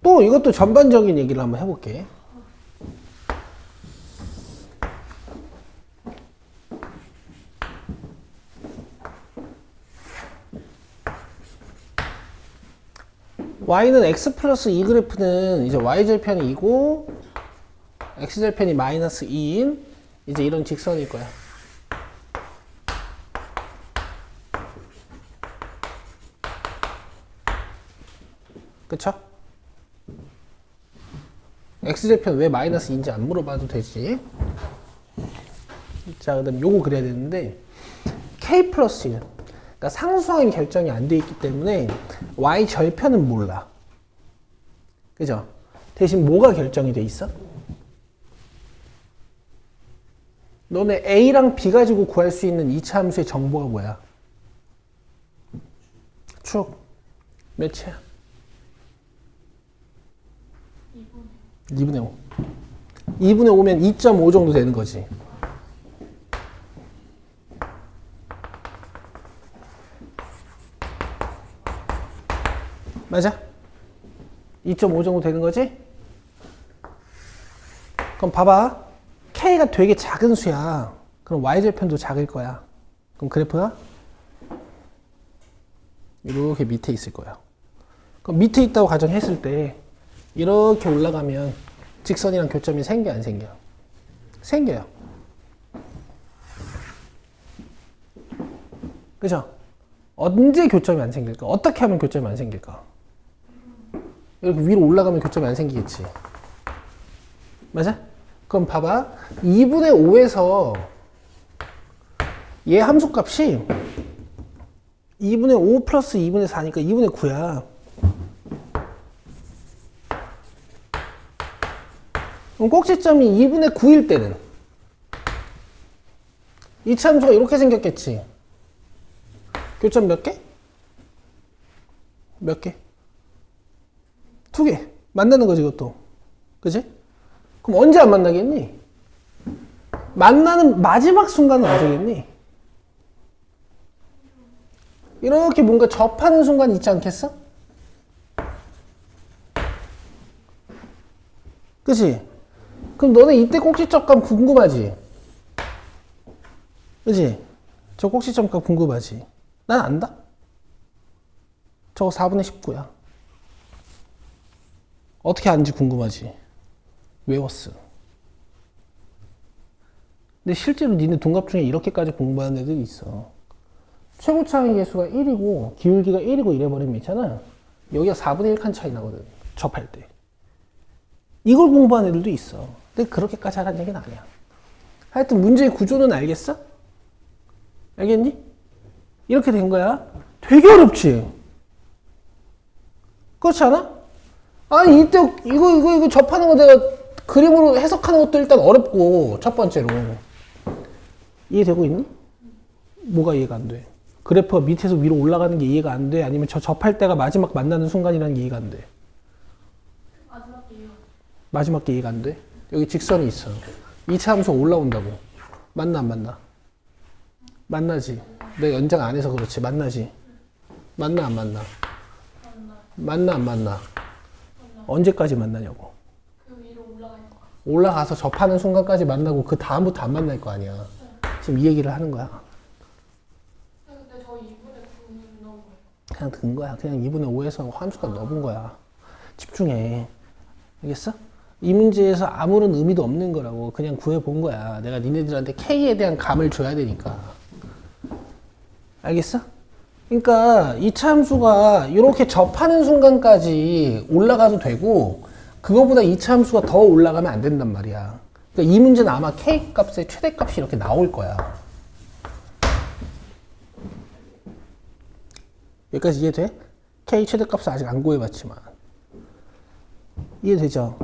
또 이것도 전반적인 얘기를 한번 해볼게. y는 x 플러스 2 그래프는 이제 y절편이 2고 x절편이 마이너스 2인 이제 이런 직선일 거야. 그쵸? x절편 왜 마이너스 2인지 안 물어봐도 되지. 자, 그 다음 요거 그려야 되는데 k 플러스 1. 그러니까 상수항이 결정이 안 돼 있기 때문에 y절편은 몰라. 그죠? 대신 뭐가 결정이 돼 있어? 너네 a랑 b 가지고 구할 수 있는 2차 함수의 정보가 뭐야? 축 몇이야? 2분의 5. 2분의 5면 2.5 정도 되는 거지. 맞아? 2.5 정도 되는 거지? 그럼 봐봐. K가 되게 작은 수야. 그럼 Y절편도 작을 거야. 그럼 그래프가 이렇게 밑에 있을 거야. 그럼 밑에 있다고 가정했을 때 이렇게 올라가면 직선이랑 교점이 생겨 안 생겨? 생겨요. 그죠? 언제 교점이 안 생길까? 어떻게 하면 교점이 안 생길까? 이렇게 위로 올라가면 교점이 안 생기겠지. 맞아? 그럼 봐봐. 2분의 5에서 얘 함수값이 2분의 5 플러스 2분의 4니까 2분의 9야. 그럼 꼭지점이 2분의 9일 때는 이차 함수가 이렇게 생겼겠지. 교점 몇 개? 몇 개? 2개. 만나는 거지, 이것도. 그지? 그럼 언제 안 만나겠니? 만나는 마지막 순간은 언제겠니? 이렇게 뭔가 접하는 순간 있지 않겠어? 그치? 그럼 너네 이때 꼭지점값 궁금하지? 그치? 저 꼭지점값 궁금하지? 난 안다? 저거 4분의 19야. 어떻게 아는지 궁금하지? 외웠어. 근데 실제로 니네 동갑 중에 이렇게까지 공부하는 애들이 있어. 최고 차이 계수가 1이고 기울기가 1이고 이래버리면 있잖아. 여기가 4분의 1 칸 차이 나거든. 접할 때. 이걸 공부하는 애들도 있어. 근데 그렇게까지 하라는 얘기는 아니야. 하여튼 문제의 구조는 알겠어? 알겠니? 이렇게 된 거야. 되게 어렵지? 그렇지 않아? 아니 이때 이거 접하는 거 내가 그림으로 해석하는 것도 일단 어렵고 첫 번째로 이해되고 있니? 뭐가 이해가 안 돼? 그래프가 밑에서 위로 올라가는 게 이해가 안 돼? 아니면 저 접할 때가 마지막 만나는 순간이라는 게 이해가 안 돼? 마지막 게 이해가 안 돼? 여기 직선이 있어. 2차 함수가 올라온다고. 만나 안 만나? 만나지. 내가 연장 안 해서 그렇지. 만나지. 만나 안 만나? 만나 안 만나? 언제까지 만나냐고. 그 위로 올라가니까. 올라가서 접하는 순간까지 만나고 그 다음부터 안 만날 거 아니야. 지금 이 얘기를 하는 거야. 근데 저 2분의 9는 넣은 거예요. 그냥 든 거야. 그냥 2분의 5에서 함수가 넣은 거야. 집중해. 알겠어? 이 문제에서 아무런 의미도 없는 거라고. 그냥 구해본 거야. 내가 니네들한테 K에 대한 감을 줘야 되니까. 알겠어? 그러니까 2차 함수가 이렇게 접하는 순간까지 올라가도 되고 그거보다 2차 함수가 더 올라가면 안 된단 말이야. 그러니까 이 문제는 아마 K 값의 최대값이 이렇게 나올 거야. 여기까지 이해돼? K 최대값을 아직 안 구해봤지만 이해되죠?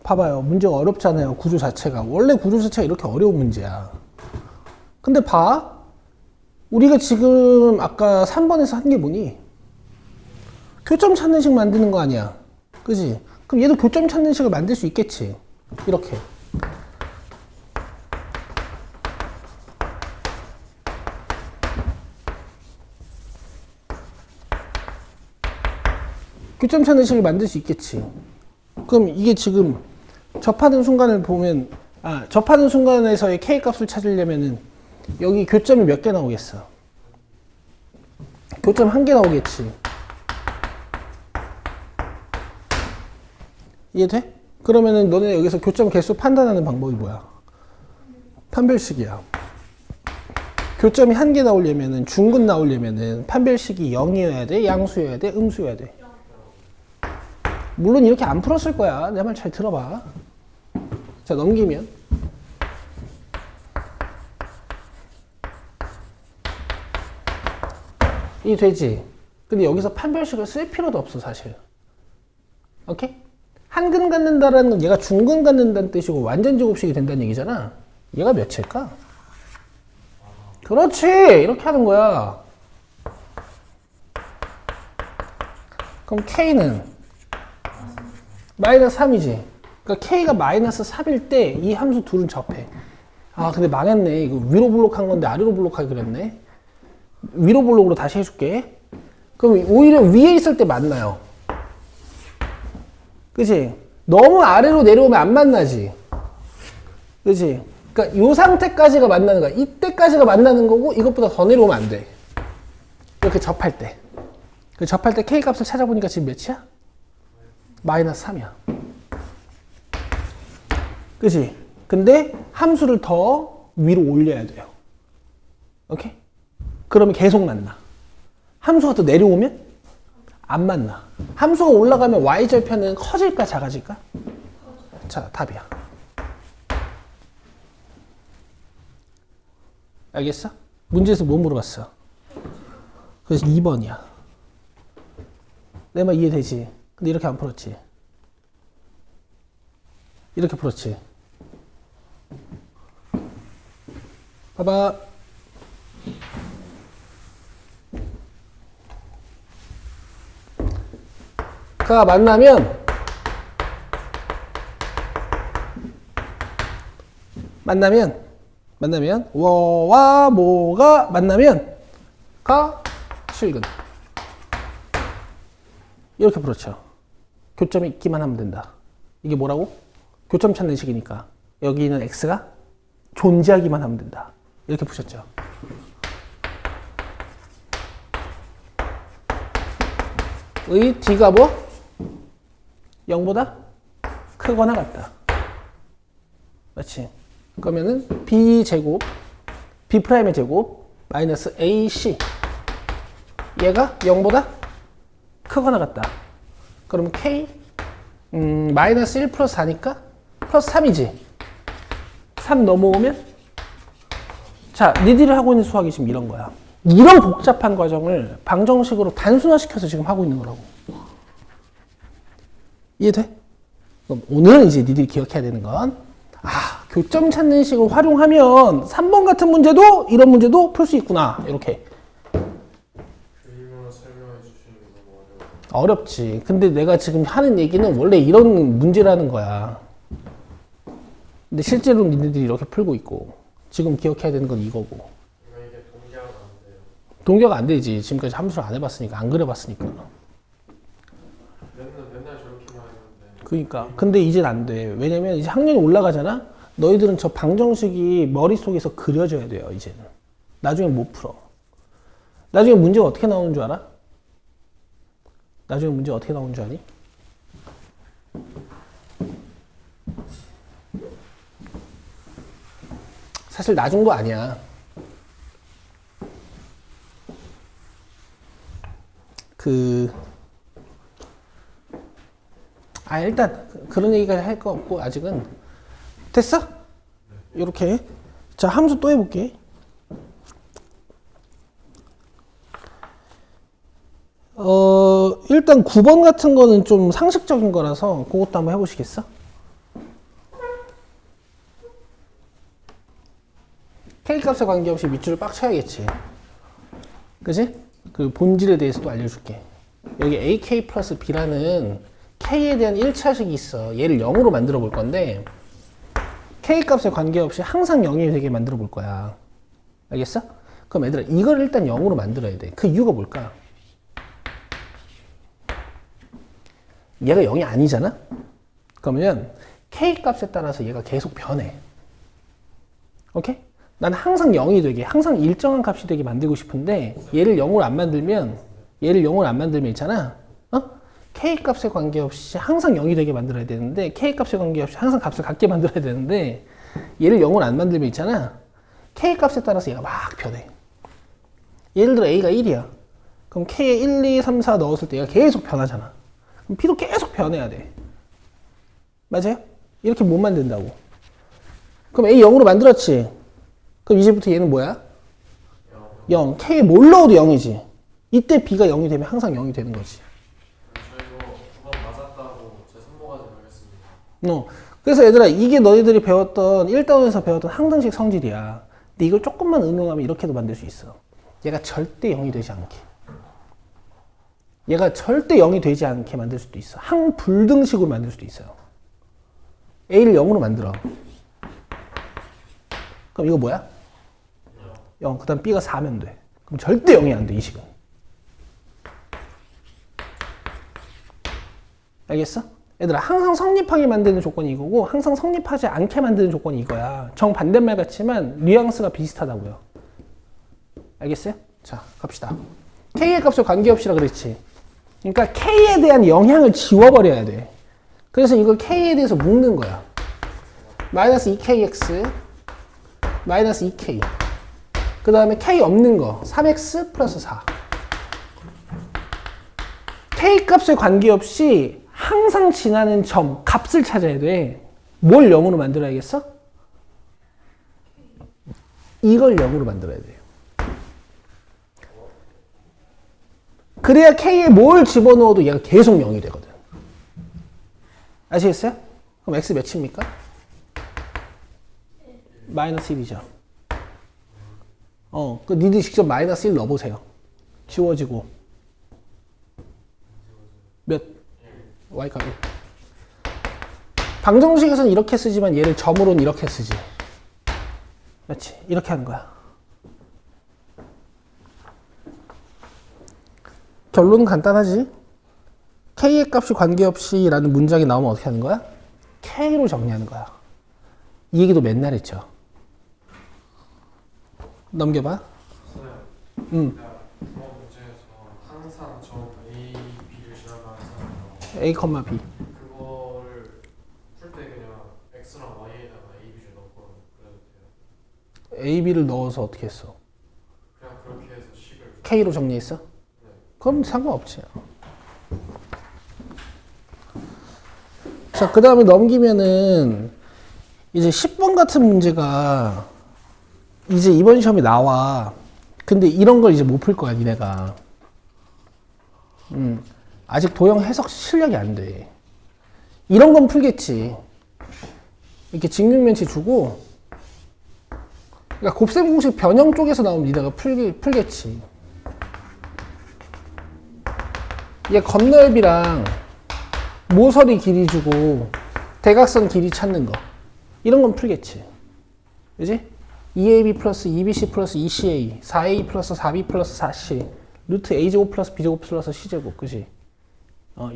봐봐요. 문제가 어렵잖아요. 구조 자체가. 원래 구조 자체가 이렇게 어려운 문제야. 근데 봐. 우리가 지금 아까 3번에서 한 게 뭐니? 교점 찾는 식 만드는 거 아니야. 그지? 그럼 얘도 교점 찾는 식을 만들 수 있겠지. 이렇게. 교점 찾는 식을 만들 수 있겠지. 그럼 이게 지금 접하는 순간을 보면, 접하는 순간에서의 K 값을 찾으려면은 여기 교점이 몇 개 나오겠어? 교점 한 개 나오겠지. 이해돼? 그러면은 너네 여기서 교점 개수 판단하는 방법이 뭐야? 판별식이야. 교점이 한 개 나오려면은, 중근 나오려면은 판별식이 0이어야 돼? 양수여야 돼? 음수여야 돼? 물론 이렇게 안 풀었을 거야. 내 말 잘 들어봐. 자, 넘기면. 이 되지? 근데 여기서 판별식을 쓸 필요도 없어, 사실. 오케이? 한근 갖는다라는 건 얘가 중근 갖는다는 뜻이고 완전 제곱식이 된다는 얘기잖아. 얘가 몇일까? 그렇지! 이렇게 하는 거야. 그럼 K는 마이너스 3이지. 그러니까 K가 마이너스 3일 때 이 함수 둘은 접해. 근데 망했네. 이거 위로 블록한 건데 아래로 블록하기 그랬네. 위로 블록으로 다시 해줄게. 그럼 오히려 위에 있을 때 만나요. 그치? 너무 아래로 내려오면 안 만나지. 그치? 그러니까 이 상태까지가 만나는 거야. 이때까지가 만나는 거고 이것보다 더 내려오면 안 돼. 이렇게 접할 때. 그 접할 때 K 값을 찾아보니까 지금 몇이야? 마이너스 3이야. 그치? 근데 함수를 더 위로 올려야 돼요. 오케이? 그러면 계속 만나. 함수가 더 내려오면 안 만나. 함수가 올라가면 y절편은 커질까 작아질까? 자, 답이야. 알겠어? 문제에서 뭐 물어봤어? 그래서 2번이야. 내 말 이해되지? 근데 이렇게 안 풀었지? 이렇게 풀었지? 봐봐. 가 만나면 워와 모가 만나면 가 실근. 이렇게 풀었죠. 교점이 있기만 하면 된다. 이게 뭐라고? 교점 찾는 식이니까 여기는 x가 존재하기만 하면 된다. 이렇게 푸셨죠. 의 d가 뭐? 0보다 크거나 같다. 맞지? 그러면은 b제곱, b'의 제곱 마이너스 ac 얘가 0보다 크거나 같다. 그러면 k 마이너스 1 플러스 4니까 플러스 3이지. 3 넘어오면 자, 니들이 하고 있는 수학이 지금 이런 거야. 이런 복잡한 과정을 방정식으로 단순화시켜서 지금 하고 있는 거라고. 이해돼? 그럼 오늘은 이제 니들이 기억해야 되는 건 교점 찾는 식을 활용하면 3번 같은 문제도 이런 문제도 풀 수 있구나. 이렇게. 그림으로 설명해 주시는 게 너무 어려워요. 어렵지. 근데 내가 지금 하는 얘기는 원래 이런 문제라는 거야. 근데 실제로 니네들이 이렇게 풀고 있고 지금 기억해야 되는 건 이거고. 이게 동기화가 안 돼요. 동기화가 안 되지. 지금까지 함수를 안 해봤으니까, 안 그려봤으니까. 맨날 저렇게만 했는데. 그러니까. 근데 이젠 안 돼. 왜냐면 이제 학년이 올라가잖아? 너희들은 저 방정식이 머릿속에서 그려져야 돼요, 이제는. 나중에 못 풀어. 나중에 문제가 어떻게 나오는 줄 알아? 나중에 문제 어떻게 나오는 줄 아니? 사실 나중도 아니야. 일단 그런 얘기까지 할 거 없고 아직은 됐어? 이렇게. 자, 함수 또 해볼게. 일단 9번 같은 거는 좀 상식적인 거라서 그것도 한번 해보시겠어? K값에 관계없이 밑줄을 빡 쳐야겠지. 그지? 그 본질에 대해서도 알려줄게. 여기 AK 플러스 B라는 K에 대한 1차식이 있어. 얘를 0으로 만들어 볼 건데 K값에 관계없이 항상 0이 되게 만들어 볼 거야. 알겠어? 그럼 얘들아 이걸 일단 0으로 만들어야 돼. 그 이유가 뭘까? 얘가 0이 아니잖아? 그러면 k 값에 따라서 얘가 계속 변해. 오케이? 난 항상 0이 되게, 항상 일정한 값이 되게 만들고 싶은데 얘를 0으로 안 만들면 있잖아. k 값에 관계없이 항상 0이 되게 만들어야 되는데 k 값에 관계없이 항상 값을 같게 만들어야 되는데 얘를 0으로 안 만들면 있잖아. k 값에 따라서 얘가 막 변해. 예를 들어 a가 1이야. 그럼 k에 1, 2, 3, 4 넣었을 때 얘가 계속 변하잖아. 그럼 p도 계속 변해야 돼. 맞아요? 이렇게 못 만든다고. 그럼 a 0으로 만들었지? 그럼 이제부터 얘는 뭐야? 0. k에 뭘 넣어도 0이지. 이때 b가 0이 되면 항상 0이 되는 거지. 저 이거 9번 맞았다고 제 선보가지 하겠습니다. 그래서 얘들아, 이게 너희들이 배웠던 1단원에서 배웠던 항등식 성질이야. 근데 이걸 조금만 응용하면 이렇게도 만들 수 있어. 얘가 절대 0이 되지 않게. 얘가 절대 0이 되지 않게 만들 수도 있어. 항불등식으로 만들 수도 있어요. a를 0으로 만들어. 그럼 이거 뭐야? 0. 그 다음 b가 4면 돼. 그럼 절대 0이 안 돼, 이 식은. 알겠어? 얘들아, 항상 성립하게 만드는 조건이 이거고 항상 성립하지 않게 만드는 조건이 이거야. 정반대말 같지만 뉘앙스가 비슷하다고요. 알겠어요? 자, 갑시다. k의 값에 관계없이라 그랬지. 그러니까 k에 대한 영향을 지워버려야 돼. 그래서 이걸 k에 대해서 묶는 거야. 마이너스 2kx 마이너스 2k 그 다음에 k 없는 거 3x 플러스 4 k 값에 관계없이 항상 지나는 점, 값을 찾아야 돼. 뭘 0으로 만들어야겠어? 이걸 0으로 만들어야 돼요. 그래야 k에 뭘 집어넣어도 얘가 계속 0이 되거든. 아시겠어요? 그럼 x 몇입니까? 마이너스 1이죠. 그 니들 직접 마이너스 1 넣어보세요. 지워지고. 몇? y가 1. 방정식에서는 이렇게 쓰지만 얘를 점으로는 이렇게 쓰지. 그렇지? 이렇게 하는 거야. 결론은 간단하지? k의 값이 관계없이 라는 문장이 나오면 어떻게 하는 거야? k로 정리하는 거야. 이 얘기도 맨날 했죠. 넘겨봐. 선생님, 이번 문제에서 항상 저 A, B를 지나가는 사람이요. a, b. 그거를 풀 때 그냥 X랑 Y에다가 A, B를 넣고 그래도 돼요? a, b를 넣어서 어떻게 했어? 그냥 그렇게 해서 식을 k로 정리했어? 그럼 상관없지. 자, 그 다음에 넘기면은 이제 10번 같은 문제가 이제 이번 시험에 나와. 근데 이런 걸 이제 못 풀 거야, 니네가. 아직 도형 해석 실력이 안 돼. 이런 건 풀겠지. 이렇게 직육면체 주고, 그러니까 곱셈 공식 변형 쪽에서 나오면 니네가 풀겠지. 얘 건널비랑 모서리 길이 주고 대각선 길이 찾는 거. 이런 건 풀겠지. 그지? 2ab 플러스 2bc 플러스 2ca 4a 플러스 4b 플러스 4c 루트 a제곱 플러스 b제곱 플러스 c제곱. 그지?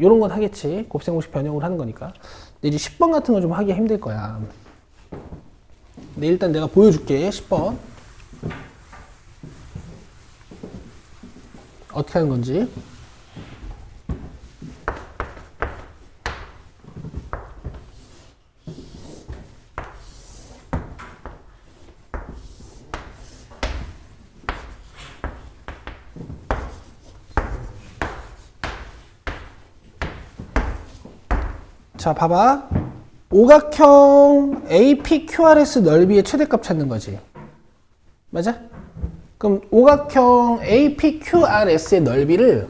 요런 건 하겠지. 곱셈 공식 변형을 하는 거니까. 근데 이제 10번 같은 거 좀 하기가 힘들 거야. 근데 일단 내가 보여줄게. 10번 어떻게 하는 건지. 자, 봐봐. 오각형 APQRS 넓이의 최대값 찾는 거지. 맞아? 그럼 오각형 APQRS의 넓이를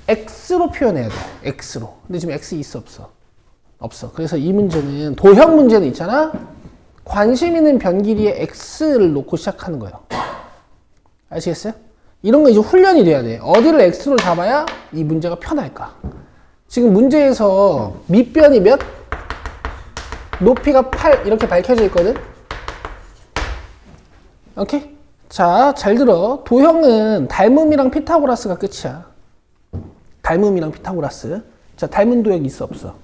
x로 표현해야 돼. x로. 근데 지금 x 있어 없어? 없어. 그래서 이 문제는 도형 문제는 있잖아. 관심 있는 변 길이에 x를 놓고 시작하는 거예요. 아시겠어요? 이런 거 이제 훈련이 돼야 돼. 어디를 x로 잡아야 이 문제가 편할까? 지금 문제에서 밑변이 몇? 높이가 8 이렇게 밝혀져 있거든? 오케이? 자, 잘 들어. 도형은 닮음이랑 피타고라스가 끝이야. 닮음이랑 피타고라스. 자, 닮은 도형 있어, 없어?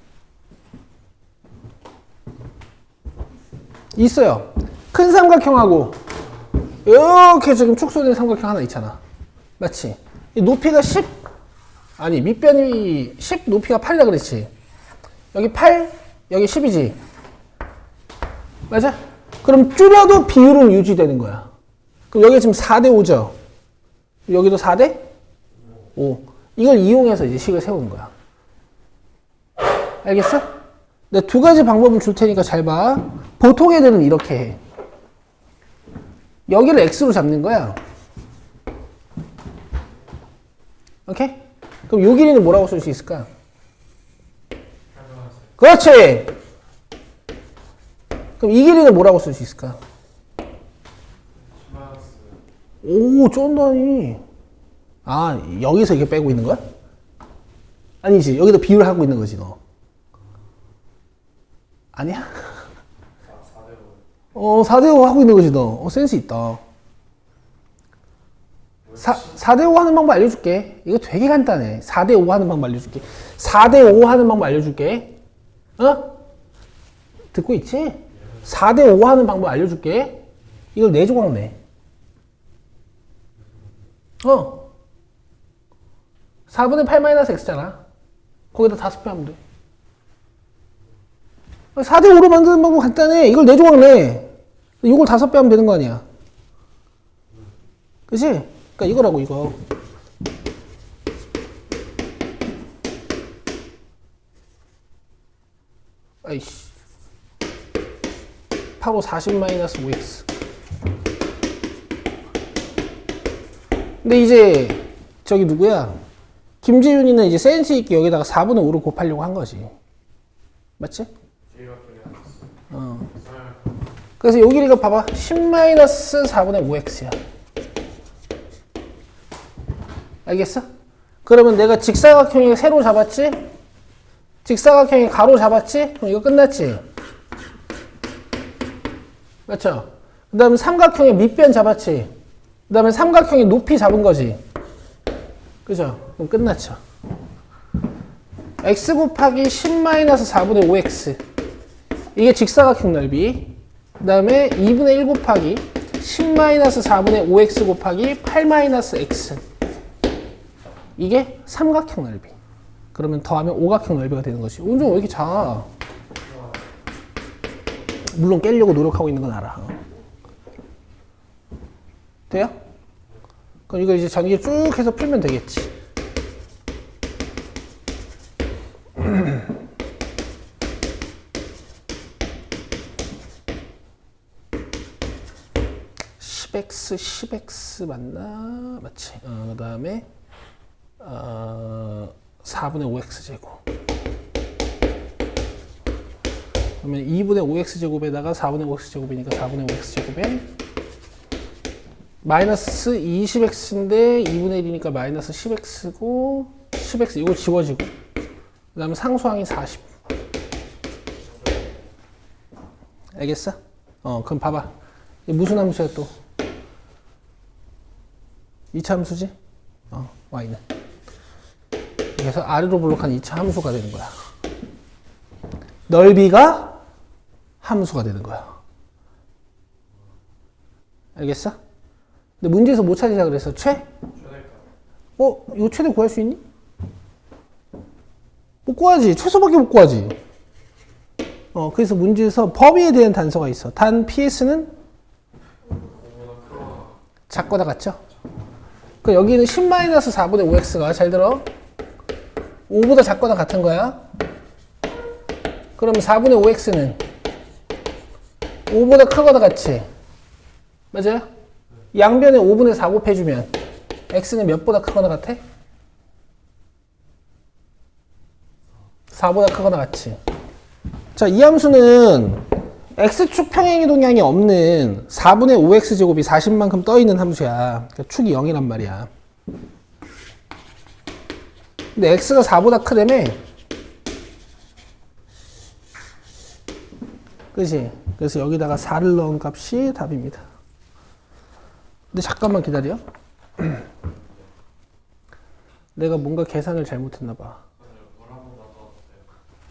있어요. 큰 삼각형하고 이렇게 지금 축소된 삼각형 하나 있잖아. 맞지? 이 높이가 10, 아니 밑변이 10, 높이가 8이라 그랬지. 여기 8, 여기 10이지. 맞아? 그럼 줄여도 비율은 유지되는 거야. 그럼 여기 지금 4대 5죠? 여기도 4대 5. 이걸 이용해서 이제 식을 세우는 거야. 알겠어? 내가 두 가지 방법을 줄 테니까 잘 봐. 보통 애들은 이렇게 해. 여기를 x로 잡는 거야. 오케이? 그럼 요 길이는 뭐라고 쓸 수 있을까? 그렇지! 그럼 이 길이는 뭐라고 쓸 수 있을까? 오, 쩐다니. 아, 여기서 이렇게 빼고 있는 거야? 아니지. 여기다 비율을 하고 있는 거지, 너. 아니야? 4대5 하고 있는 거지, 너. 센스 있다. 4대5 하는 방법 알려줄게. 이거 되게 간단해. 4대5 하는 방법 알려줄게. 4대5 하는 방법 알려줄게. 어? 듣고 있지? 4대5 하는 방법 알려줄게. 이걸 4조각 내. 4분의 8 마이너스 x잖아. 거기다 5배 하면 돼. 4대5로 만드는 방법 간단해. 이걸 4조각 내. 이걸 5배 하면 되는 거 아니야. 그치? 그러니까 이거라고, 이거. 아이씨. 8호 40 마이너스 5x. 근데 이제 저기 누구야? 김지윤이는 이제 센스 있게 여기다가 4분의 5를 곱하려고 한 거지. 맞지? 그래서 요 길이가 봐봐. 10 마이너스 4분의 5x야. 알겠어? 그러면 내가 직사각형이 세로 잡았지? 직사각형이 가로 잡았지? 그럼 이거 끝났지? 맞죠? 그 다음에 삼각형의 밑변 잡았지? 그 다음에 삼각형의 높이 잡은 거지? 그죠? 그럼 끝났죠? x 곱하기 10-4분의 5x 이게 직사각형 넓이. 그 다음에 2분의 1 곱하기 10-4분의 5x 곱하기 8-x 이게 삼각형 넓이. 그러면 더하면 오각형 넓이가 되는 것이. 운종 왜 이렇게 작아? 물론 깨려고 노력하고 있는 건 알아. 돼요? 그럼 이거 이제 전기 쭉 해서 풀면 되겠지. x 10x 맞나? 맞지. 그 다음에 4분의 5x 제곱. 그러면 2분의 5x 제곱에다가 4분의 5x 제곱이니까 4분의 5x 제곱에 마이너스 20x인데 2분의 1이니까 마이너스 10x고 10x 이거 지워지고 그 다음에 상수항이 40. 알겠어? 그럼 봐봐. 무슨 함수야 또? 2차 함수지? y는. 그래서 아래로 블록한 2차 함수가 되는 거야. 넓이가 함수가 되는 거야. 알겠어? 근데 문제에서 못 찾으자 그래서 최? 이거 최대 구할 수 있니? 못 구하지. 최소밖에 못 구하지. 그래서 문제에서 범위에 대한 단서가 있어. 단 PS는 작거나 같죠? 그 여기는 10-4분의 5x가 잘 들어. 5보다 작거나 같은 거야. 그러면 4분의 5x는 5보다 크거나 같이. 맞아요? 양변에 5분의 4 곱해주면 x는 몇보다 크거나 같아? 4보다 크거나 같이. 자, 이 함수는 x축 평행이동량이 없는 4분의 5x 제곱이 40만큼 떠있는 함수야. 그러니까 축이 0이란 말이야. 근데 x가 4보다 크다며. 그치? 그래서 여기다가 4를 넣은 값이 답입니다. 근데 잠깐만 기다려. 내가 뭔가 계산을 잘못했나 봐.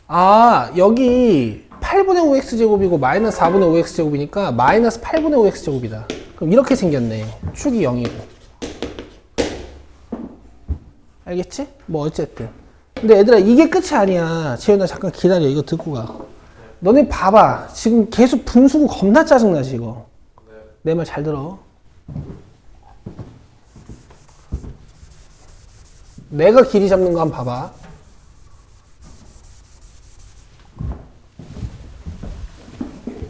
아, 여기 8분의 5x제곱이고 마이너스 4분의 5x제곱이니까 마이너스 8분의 5x제곱이다. 그럼 이렇게 생겼네. 축이 0이고. 알겠지? 뭐 어쨌든. 근데 얘들아 이게 끝이 아니야. 지현아 잠깐 기다려. 이거 듣고 가. 너네 봐봐. 지금 계속 분수고 겁나 짜증나지 이거. 내 말 잘 들어. 내가 길이 잡는 거 한번 봐봐.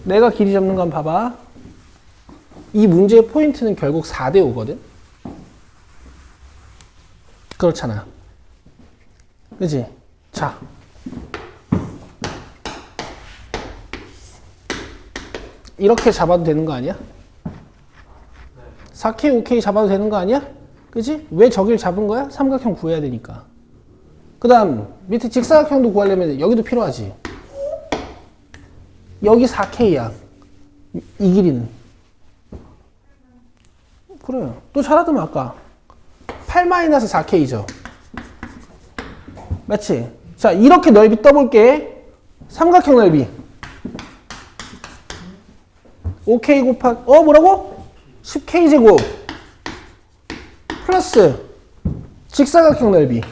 내가 길이 잡는 거 한번 봐봐. 이 문제의 포인트는 결국 4대 5거든? 그렇잖아. 그치? 자. 이렇게 잡아도 되는 거 아니야? 4K, 5K 잡아도 되는 거 아니야? 그치? 왜 저길 잡은 거야? 삼각형 구해야 되니까. 그 다음 밑에 직사각형도 구하려면 여기도 필요하지. 여기 4K야. 이 길이는. 그래. 또 잘하더만 아까. 8-4K죠. 맞지? 자, 이렇게 넓이 떠볼게. 삼각형 넓이. 5K 곱하기, 뭐라고? 10K 제곱. 플러스 직사각형 넓이.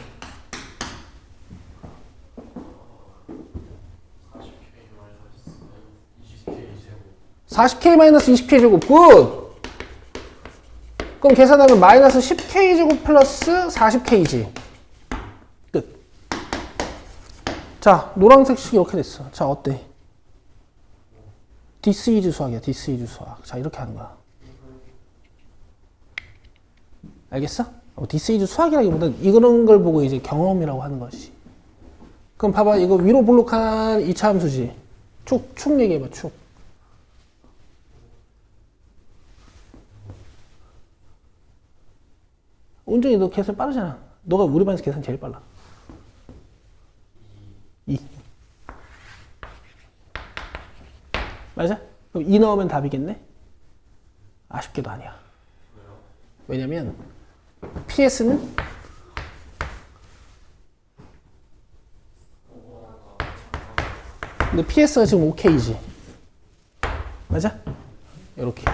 40K-20K 제곱. 굿! 그럼 계산하면 마이너스 10K 제곱 플러스 40K지. 끝. 자, 노란색식 이렇게 됐어. 자, 어때? This is 수학이야. This is 수학. 자, 이렇게 하는 거야. 알겠어? This is 수학이라기보다는 이런 걸 보고 이제 경험이라고 하는 것이. 그럼 봐봐. 이거 위로 볼록한 2차 함수지. 축 얘기해봐. 축. 온종이 너 계산 빠르잖아. 너가 우리 반에서 계산 제일 빨라. 2. 맞아? 그럼 2 넣으면 답이겠네? 아쉽게도 아니야. 왜냐면 PS는 근데 PS가 지금 5K지. 맞아? 이렇게.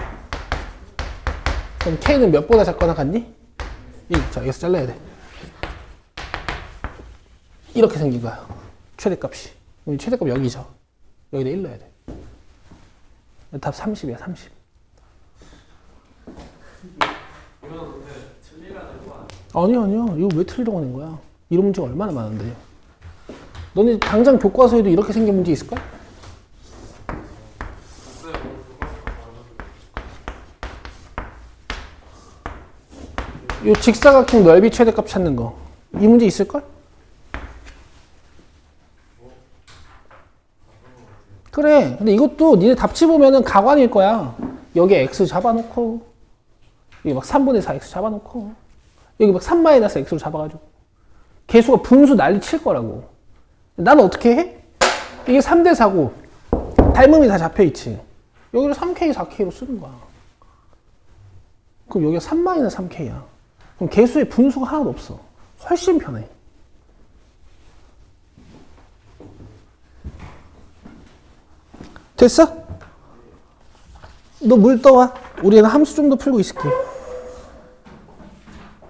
그럼 K는 몇보다 작거나 같니? 1. 자, 여기서 잘라야 돼. 이렇게 생긴 거야. 최대값이. 그럼 최대값 여기죠. 여기다 1 넣어야 돼. 답 30이야, 30. 이건 근데 틀리라는 거 아니야? 아니야. 이거 왜 틀리라고 하는 거야? 이런 문제가 얼마나 많은데. 너네 당장 교과서에도 이렇게 생긴 문제 있을까? 이 직사각형 넓이 최대값 찾는 거. 이 문제 있을걸? 그래. 근데 이것도 니네 답지 보면은 가관일 거야. 여기에 x 잡아놓고 여기 막 3분의 4x 잡아놓고 여기 막 3-x로 잡아가지고 개수가 분수 난리 칠 거라고. 나는 어떻게 해? 이게 3대 4고 닮음이 다 잡혀있지. 여기를 3K, 4K로 쓰는 거야. 그럼 여기가 3-3K야. 그럼 개수의 분수가 하나도 없어. 훨씬 편해. 됐어? 너 물 떠와. 우리는 함수 좀 더 풀고 있을게.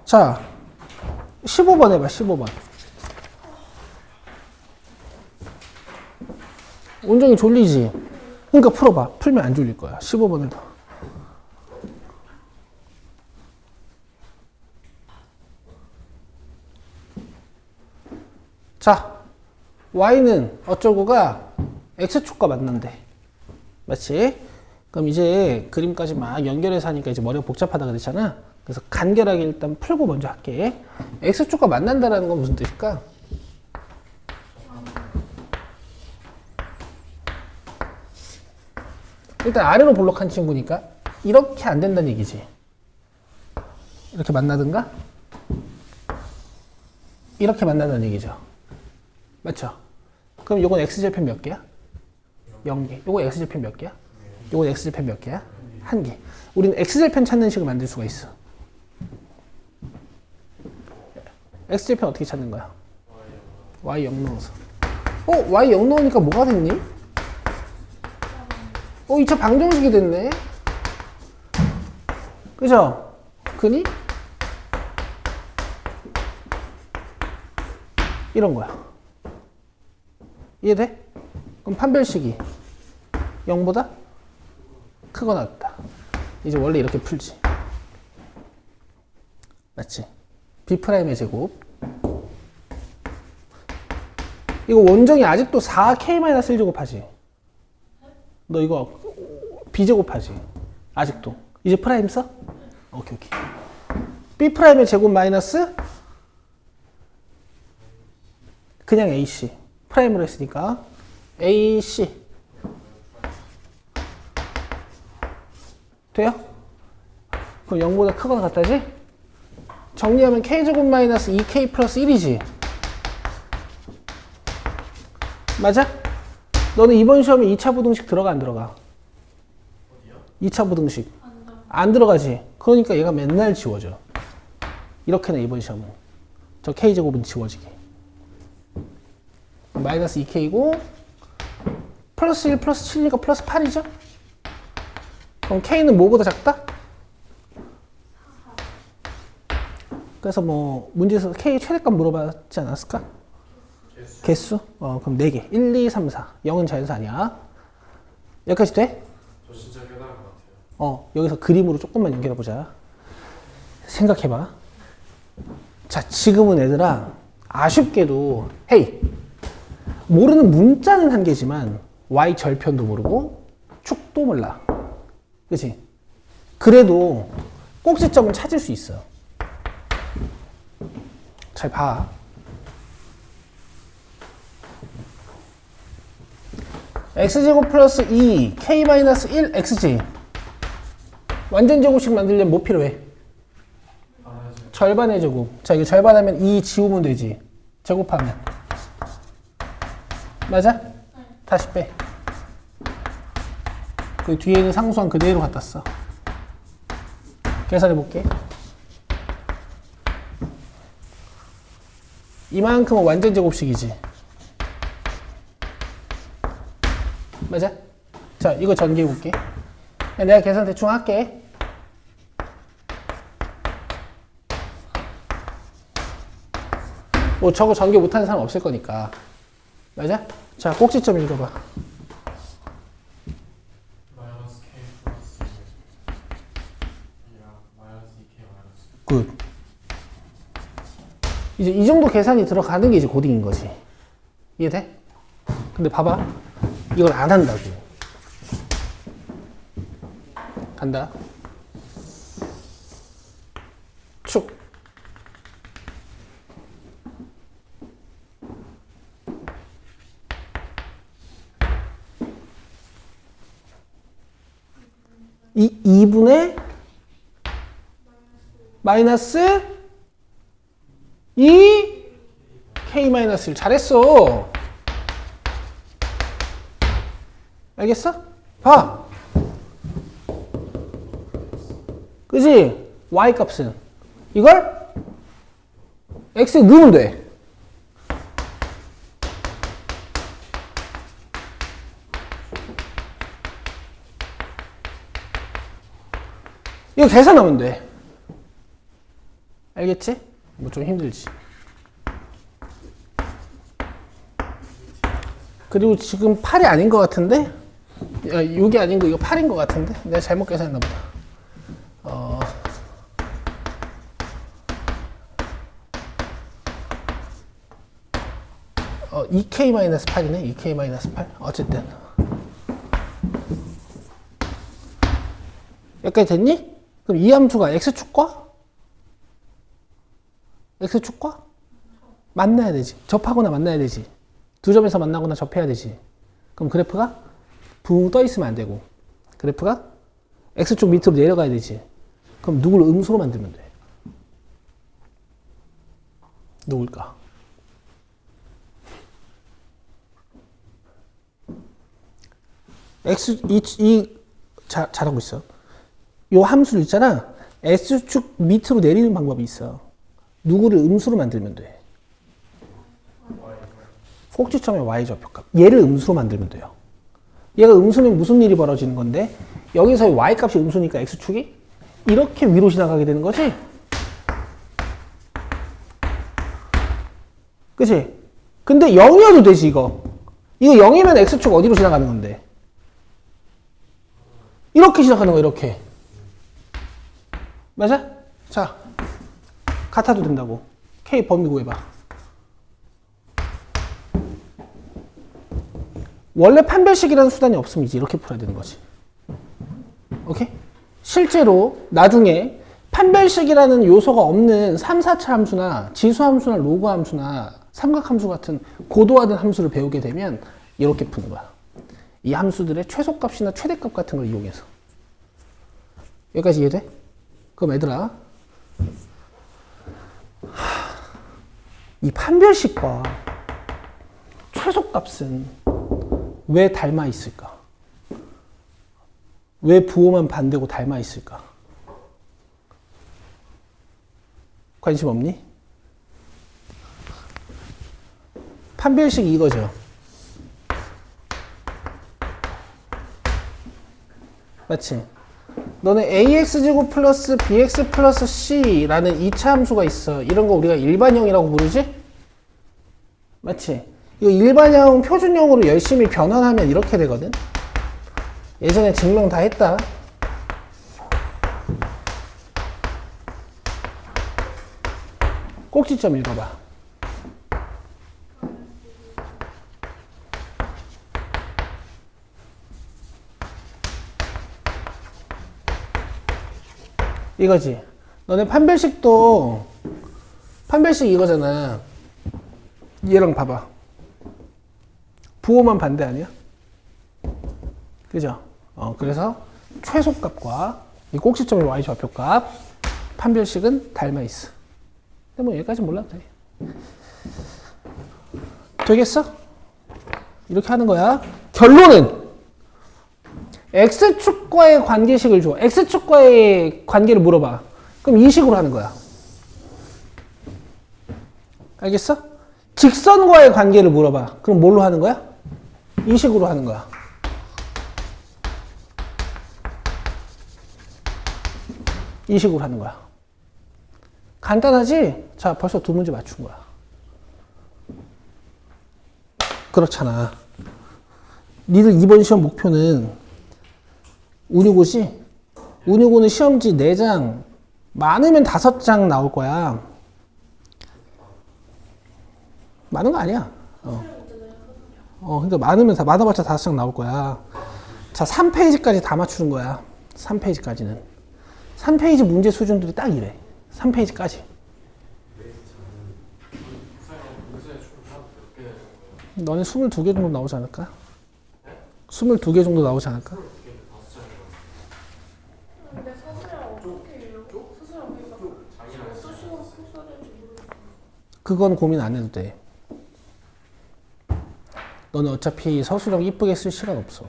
자, 15번 해봐, 15번. 온종이 졸리지? 그러니까 풀어봐. 풀면 안 졸릴 거야. 15번 해봐. 자, y는 어쩌고가 x축과 만난대. 맞지? 그럼 이제 그림까지 막 연결해서 하니까 이제 머리가 복잡하다 그랬잖아. 그래서 간결하게 일단 풀고 먼저 할게. x축과 만난다라는 건 무슨 뜻일까? 일단 아래로 볼록한 친구니까 이렇게 안 된다는 얘기지. 이렇게 만나든가 이렇게 만난다는 얘기죠. 맞죠? 그럼 요건 x절편 몇 개야? 0개. 요거 x절편 몇 개야? 요건 x절편 몇 개야? 한 개. 우리는 x절편 찾는 식을 만들 수가 있어. x절편 어떻게 찾는 거야? y 0 넣어서. y 0 넣으니까 뭐가 됐니? 2차 방정식이 됐네. 그죠? 그니? 이런 거야. 이해돼? 그럼 판별식이 0보다 크거나 같다. 이제 원래 이렇게 풀지. 맞지? B'의 제곱. 이거 원정이 아직도 4K-1제곱하지? 너 이거 B제곱하지? 아직도. 이제 프라임 써? 오케이. B'의 제곱 마이너스 그냥 AC. 프라임으로 했으니까 AC. 돼요? 그럼 0보다 크거나 같다지? 정리하면 K제곱 마이너스 2K 플러스 1이지? 맞아? 너는 이번 시험에 2차 부등식 들어가 안 들어가? 어디요? 2차 부등식 안 들어가지? 그러니까 얘가 맨날 지워져. 이렇게는 이번 시험은 저 K제곱은 지워지게. 마이너스 2K고 플러스 1 플러스 7이니까 플러스 8이죠? 그럼 K는 뭐보다 작다? 그래서 뭐 문제에서 K 최대값 물어봤지 않았을까? 개수? 그럼 4개. 1, 2, 3, 4. 0은 자연수 아니야. 여기까지 돼? 저 진짜 깨달은 것 같아요. 여기서 그림으로 조금만 연결해보자. 생각해봐. 자, 지금은 얘들아 아쉽게도 헤이 모르는 문자는 한 개지만 y 절편도 모르고 축도 몰라. 그치? 그래도 꼭지점은 찾을 수 있어. 잘 봐. x제곱 플러스 2 k 마이너스 1 xj 완전 제곱식 만들려면 뭐 필요해? 절반의 제곱. 자, 이거 절반하면 2 지우면 되지. 제곱하면 맞아? 다시 빼. 그 뒤에 있는 상수항 그대로 갖다 써. 계산해 볼게. 이만큼은 완전 제곱식이지. 맞아? 자, 이거 전개해 볼게. 내가 계산 대충 할게. 뭐 저거 전개 못하는 사람 없을 거니까. 맞아? 자, 꼭지점 읽어봐. 마이너스 K 플러스 2랑 마이너스 2K 마이너스 굿. 이제 이 정도 계산이 들어가는 게 이제 고딩인 거지. 이해돼? 근데 봐봐. 이걸 안 한다고. 간다. 축. 이 2분의 마이너스 2 K-1 잘했어. 알겠어? 봐. 그지? Y 값은 이걸 X에 넣으면 돼. 이거 계산하면 돼. 알겠지? 뭐 좀 힘들지. 그리고 지금 8이 아닌 것 같은데? 야, 6이 아닌 거 이거 8인 것 같은데? 내가 잘못 계산했나 보다. 2K-8이네? 2K-8? 어쨌든. 여기까지 됐니? 그럼 이 함수가 X축과? X축과? 만나야 되지. 접하거나 만나야 되지. 두 점에서 만나거나 접해야 되지. 그럼 그래프가 붕 떠 있으면 안 되고, 그래프가 X축 밑으로 내려가야 되지. 그럼 누구를 음수로 만들면 돼? 누굴까? 잘하고 있어. 요 함수를 있잖아. X축 밑으로 내리는 방법이 있어. 누구를 음수로 만들면 돼. 꼭지점의 y좌표값. 얘를 음수로 만들면 돼요. 얘가 음수면 무슨 일이 벌어지는 건데 여기서의 y값이 음수니까 x축이 이렇게 위로 지나가게 되는 거지. 그치? 근데 0이어도 되지 이거. 이거 0이면 x축 어디로 지나가는 건데? 이렇게 지나가는 거야 이렇게. 맞아? 자, 같아도 된다고. K 범위 구해봐. 원래 판별식이라는 수단이 없으면 이제 이렇게 풀어야 되는 거지. 오케이? 실제로 나중에 판별식이라는 요소가 없는 3, 4차 함수나 지수함수나 로그함수나 삼각함수 같은 고도화된 함수를 배우게 되면 이렇게 푸는 거야. 이 함수들의 최소값이나 최대값 같은 걸 이용해서. 여기까지 이해돼? 그럼 얘들아, 이 판별식과 최소값은 왜 닮아 있을까? 왜 부호만 반대고 닮아 있을까? 관심 없니? 판별식 이거죠. 맞지? 너네 ax제곱 플러스 bx 플러스 c라는 2차 함수가 있어. 이런 거 우리가 일반형이라고 부르지? 맞지? 이거 일반형, 표준형으로 열심히 변환하면 이렇게 되거든? 예전에 증명 다 했다. 꼭지점 읽어봐. 이거지. 너네 판별식도 판별식 이거잖아. 얘랑 봐봐. 부호만 반대 아니야? 그죠? 그래서 최소값과 이 꼭지점의 y 좌표값 판별식은 닮아 있어. 근데 뭐 여기까지 몰라도 돼. 되겠어? 이렇게 하는 거야. 결론은 x축과의 관계식을 줘. x축과의 관계를 물어봐. 그럼 이 식으로 하는 거야. 알겠어? 직선과의 관계를 물어봐. 그럼 뭘로 하는 거야? 이 식으로 하는 거야. 이 식으로 하는 거야. 간단하지? 자, 벌써 두 문제 맞춘 거야. 그렇잖아. 니들 이번 시험 목표는 운유고지? 운유고는 시험지 4장, 많으면 5장 나올 거야. 많은 거 아니야. 그러니까 많아봤자 5장 나올 거야. 자, 3페이지까지 다 맞추는 거야. 3페이지까지는. 3페이지 문제 수준들이 딱 이래. 3페이지까지. 너네 22개 정도 나오지 않을까? 22개 정도 나오지 않을까? 근데 서술형 어떻게 읽고 서술형 그러니까 어떤 식으로 써야 될지 모르겠어. 그건 고민 안 해도 돼. 너는 어차피 서술형 이쁘게 쓸 시간 없어.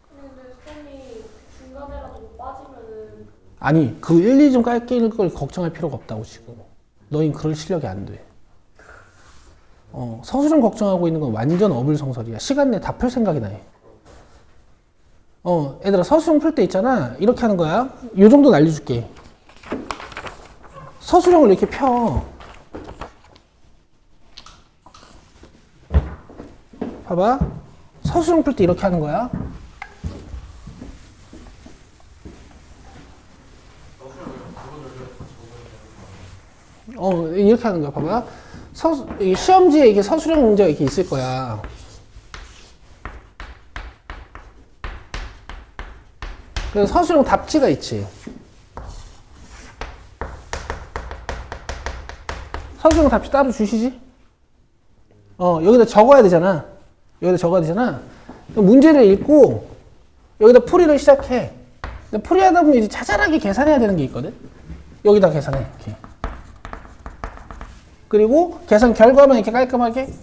근데 쌤이 중간에라도 못 빠지면은 아니, 그 1, 2점 깔게 읽을 걸 걱정할 필요가 없다고 지금. 너희 그럴 실력이 안 돼. 서술형 걱정하고 있는 건 완전 어불성설이야. 시간 내에 다 풀 생각이나 해. 얘들아, 서술형 풀 때 있잖아. 이렇게 하는 거야. 요 정도는 알려줄게. 서술형을 이렇게 펴. 봐봐. 서술형 풀 때 이렇게 하는 거야. 이렇게 하는 거야. 봐봐. 시험지에 이게 서술형 문제가 이렇게 있을 거야. 그래서 서술형 답지가 있지. 서술형 답지 따로 주시지? 여기다 적어야 되잖아. 그럼 문제를 읽고 여기다 풀이를 시작해. 근데 풀이하다 보면 이제 자잘하게 계산해야 되는 게 있거든. 여기다 계산해. 이렇게. 그리고 계산 결과만 이렇게 깔끔하게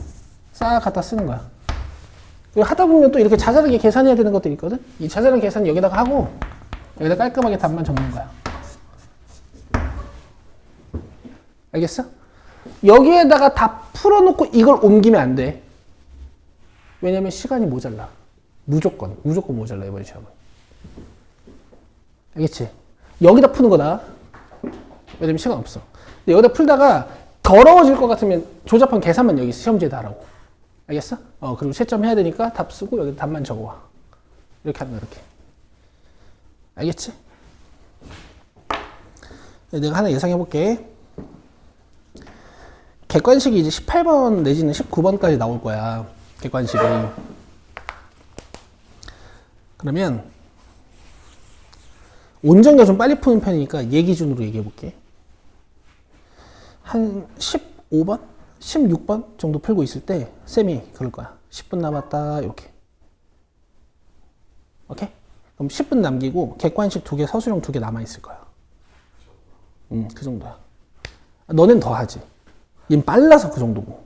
싹 갖다 쓰는 거야. 그리고 하다 보면 또 이렇게 자잘하게 계산해야 되는 것들이 있거든. 이 자잘한 계산 여기다가 하고 여기다 깔끔하게 답만 적는 거야. 알겠어? 여기에다가 다 풀어놓고 이걸 옮기면 안 돼. 왜냐면 시간이 모자라. 무조건 모자라, 이번 시험은. 알겠지? 여기다 푸는 거다. 왜냐면 시간 없어. 근데 여기다 풀다가 더러워질 것 같으면 조잡한 계산만 여기 시험지에다 하라고. 알겠어? 그리고 채점 해야 되니까 답 쓰고 여기 답만 적어와. 이렇게 하는 거, 이렇게. 알겠지? 내가 하나 예상해 볼게. 객관식이 이제 18번 내지는 19번까지 나올 거야. 객관식이. 그러면 온전히가 좀 빨리 푸는 편이니까 얘 기준으로 얘기해 볼게. 한 15번? 16번 정도 풀고 있을 때 쌤이 그럴 거야. 10분 남았다 이렇게. 오케이? 그럼 10분 남기고 객관식 2개, 서술형 2개 남아있을 거야. 그 정도야. 너넨 더 하지. 얘는 빨라서 그 정도고.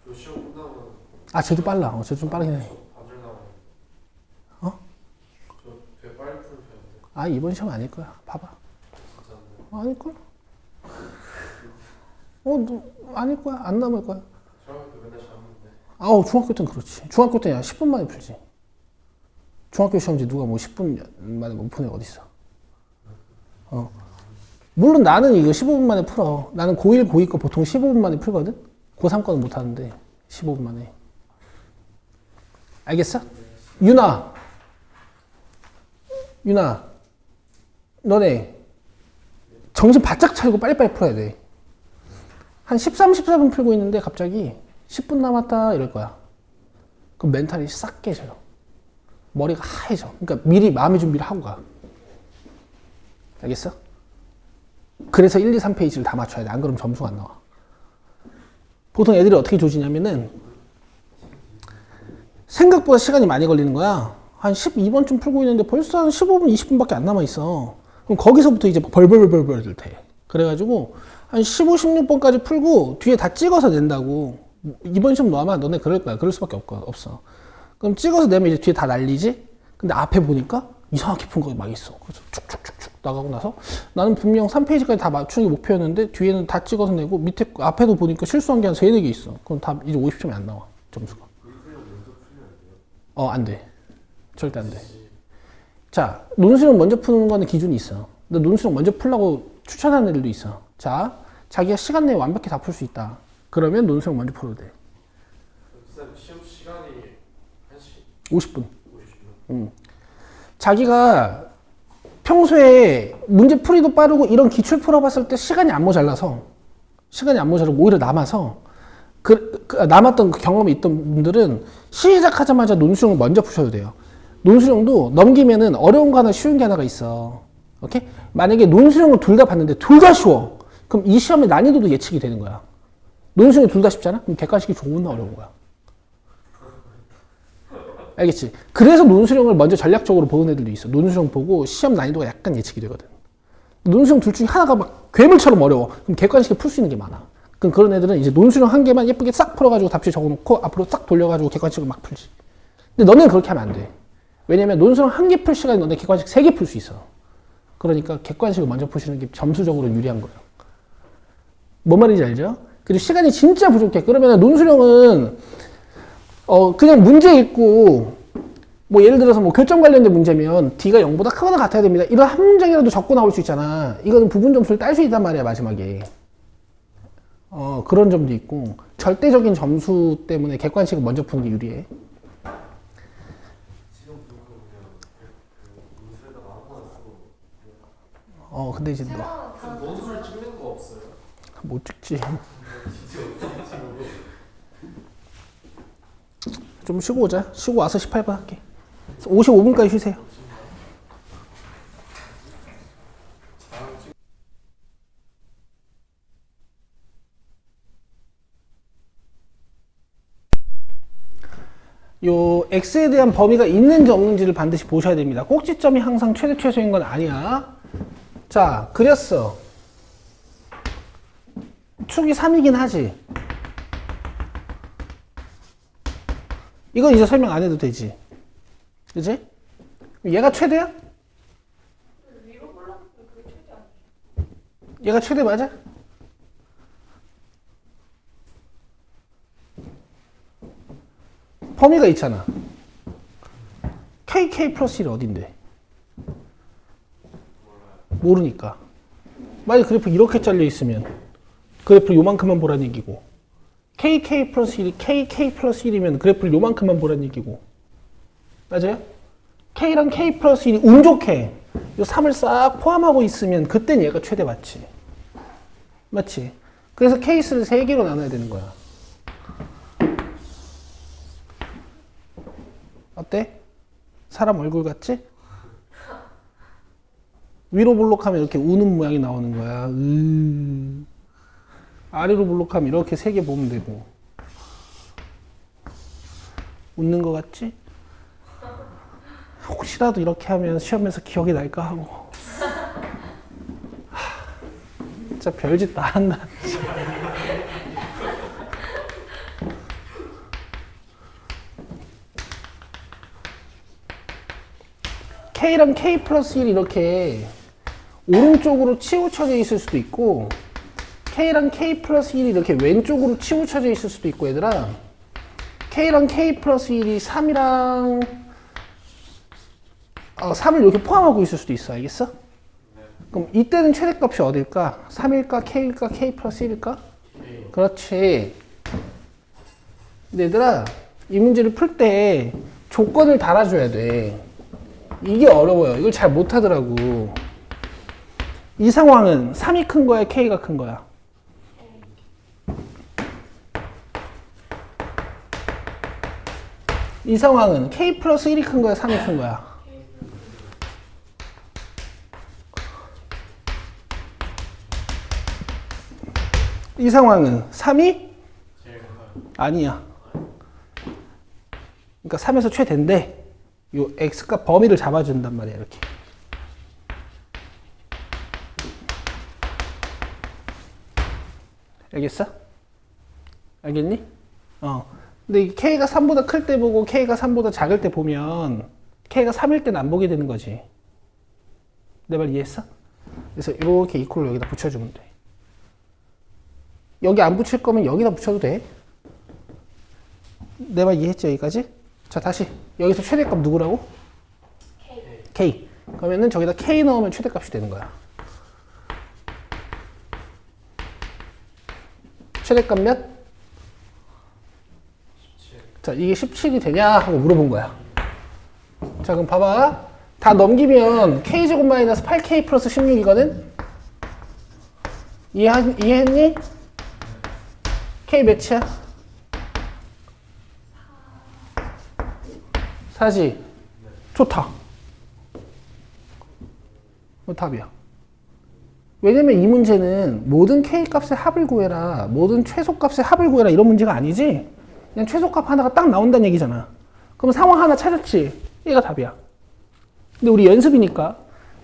요 시험 끝나면 아, 쟤도 빨라. 쟤도 좀 빠르긴 해. 반절 나와요. 어? 저 되게 빨리 풀 편인데. 아, 이번 시험 아닐 거야. 봐봐. 진짜인데. 아닐걸? 너 아닐 거야. 안 남을 거야. 중학교 때 맨날 잤는데. 아우, 중학교 때는 그렇지. 중학교 때야 10분 만에 풀지. 중학교 시험지 누가 뭐 10분 만에 못 푸는 애 어딨어. 물론 나는 이거 15분 만에 풀어. 나는 고1, 고2 거 보통 15분 만에 풀거든? 고3 거는 못 하는데 15분 만에. 알겠어? 윤아, 너네 정신 바짝 차리고 빨리빨리 풀어야 돼. 한 13, 14분 풀고 있는데 갑자기 10분 남았다 이럴 거야. 그럼 멘탈이 싹 깨져요. 머리가 하얘져. 그러니까 미리 마음의 준비를 하고 가. 알겠어? 그래서 1, 2, 3페이지를 다 맞춰야 돼. 안 그러면 점수가 안 나와. 보통 애들이 어떻게 조지냐면은 생각보다 시간이 많이 걸리는 거야. 한 12번쯤 풀고 있는데 벌써 한 15분, 20분밖에 안 남아있어. 그럼 거기서부터 이제 벌벌벌벌 돼. 그래가지고 한 15, 16번까지 풀고 뒤에 다 찍어서 낸다고. 이번 시험 너 아마 너네 그럴 거야. 그럴 수밖에 없어. 그럼 찍어서 내면 이제 뒤에 다 날리지? 근데 앞에 보니까 이상하게 푼 거 막 있어. 그래서 축축축축 나가고 나서 나는 분명 3페이지까지 다 맞추는 게 목표였는데 뒤에는 다 찍어서 내고 밑에 앞에도 보니까 실수한 게 한 3, 4개 있어. 그럼 다 이제 50점이 안 나와. 점수가. 안 돼. 절대 안 돼. 자, 논술형 먼저 푸는 거는 기준이 있어. 근데 논술형 먼저 풀라고 추천하는 애들도 있어. 자, 자기가 시간 내에 완벽히 다 풀 수 있다. 그러면 논술형 먼저 풀어도 돼. 쌤 시험 시간이 1시 50분. 50분. 자기가 평소에 문제 풀이도 빠르고 이런 기출 풀어봤을 때 시간이 안 모자라고 오히려 남아서 남았던 그 경험이 있던 분들은 시작하자마자 논술형을 먼저 푸셔도 돼요. 논술형도 넘기면은 어려운 거 하나 쉬운 게 하나가 있어. 오케이? 만약에 논술형을 둘 다 봤는데 둘 다 쉬워. 그럼 이 시험의 난이도도 예측이 되는 거야. 논술형이 둘 다 쉽잖아? 그럼 객관식이 좋은 거 어려운 거야. 알겠지? 그래서 논술형을 먼저 전략적으로 보는 애들도 있어. 논술형 보고 시험 난이도가 약간 예측이 되거든. 논술형 둘 중에 하나가 막 괴물처럼 어려워. 그럼 객관식에 풀 수 있는 게 많아. 그럼 그런 애들은 이제 논술형 한 개만 예쁘게 싹 풀어가지고 답지 적어놓고 앞으로 싹 돌려가지고 객관식을 막 풀지. 근데 너네는 그렇게 하면 안 돼. 왜냐면 논술형 한 개 풀 시간에 너네 객관식 3개 풀 수 있어. 그러니까 객관식을 먼저 푸시는 게 점수적으로 유리한 거예요. 뭔 말인지 알죠? 그리고 시간이 진짜 부족해. 그러면 논술형은 그냥 문제 읽고 뭐 예를 들어서 뭐 교점 관련된 문제면 D가 0보다 크거나 같아야 됩니다. 이런 한 문장이라도 적고 나올 수 있잖아. 이거는 부분 점수를 딸 수 있단 말이야, 마지막에. 그런 점도 있고 절대적인 점수 때문에 객관식을 먼저 푸는 게 유리해. 근데 이제 논술 찍는 거 없어요? 못 찍지. 좀 쉬고 오자. 쉬고 와서 18분 할게. 55분까지 쉬세요. 요 x에 대한 범위가 있는지 없는지를 반드시 보셔야 됩니다. 꼭지점이 항상 최대 최소인 건 아니야. 자, 그렸어. 축이 3이긴 하지. 이건 이제 설명 안 해도 되지. 그치? 얘가 최대야? 얘가 최대 맞아? 범위가 있잖아. KK 플러스 1이 어딘데? 모르니까. 만약 그래프 이렇게 잘려 있으면 그래프를 요만큼만 보란 얘기고, KK 플러스 1이 KK 플러스 1이면 그래프를 요만큼만 보란 얘기고. 맞아요? K랑 K 플러스 1이 운 좋게 이 3을 싹 포함하고 있으면 그땐 얘가 최대 맞지. 맞지? 그래서 케이스를 3개로 나눠야 되는 거야. 어때? 사람 얼굴 같지? 위로 볼록하면 이렇게 우는 모양이 나오는 거야. 아래로 볼록하면 이렇게 3개 보면 되고. 웃는 거 같지? 혹시라도 이렇게 하면 시험에서 기억이 날까 하고. 진짜 별짓 다 한다. K랑 K 플러스 1이 이렇게 오른쪽으로 치우쳐져 있을 수도 있고, K랑 K 플러스 1이 이렇게 왼쪽으로 치우쳐져 있을 수도 있고, 얘들아. K랑 K 플러스 1이 3이랑 3을 이렇게 포함하고 있을 수도 있어. 알겠어? 그럼 이때는 최대값이 어딜까? 3일까? K일까? K 플러스 1일까? K. 그렇지. 근데 얘들아, 이 문제를 풀 때 조건을 달아줘야 돼. 이게 어려워요. 이걸 잘 못하더라고. 이 상황은 3이 큰 거야? K가 큰 거야? 이 상황은 K 플러스 1이 큰 거야? 3이 큰 거야? 이 상황은 3이? 제일 커요. 아니야. 그러니까 3에서 최대인데 요 x값 범위를 잡아준단 말이야. 이렇게. 알겠어? 알겠니? 근데 이 k가 3보다 클 때 보고 k가 3보다 작을 때 보면 k가 3일 때는 안 보게 되는 거지. 내 말 이해했어? 그래서 이렇게 이퀄을 여기다 붙여주면 돼. 여기 안 붙일 거면 여기다 붙여도 돼. 내 말 이해했지? 여기까지? 자, 다시 여기서 최대값 누구라고? K. 그러면은 저기다 K 넣으면 최대값이 되는 거야. 최대값 몇? 17. 자, 이게 17이 되냐 하고 물어본 거야. 자, 그럼 봐봐. 다 넘기면 K제곱 마이너스 8K 플러스 16이거든? 이해했니? K 몇이야? 4지? 좋다. 답이야. 왜냐면 이 문제는 모든 K 값의 합을 구해라, 모든 최소 값의 합을 구해라 이런 문제가 아니지. 그냥 최소값 하나가 딱 나온다는 얘기잖아. 그럼 상황 하나 찾았지? 얘가 답이야. 근데 우리 연습이니까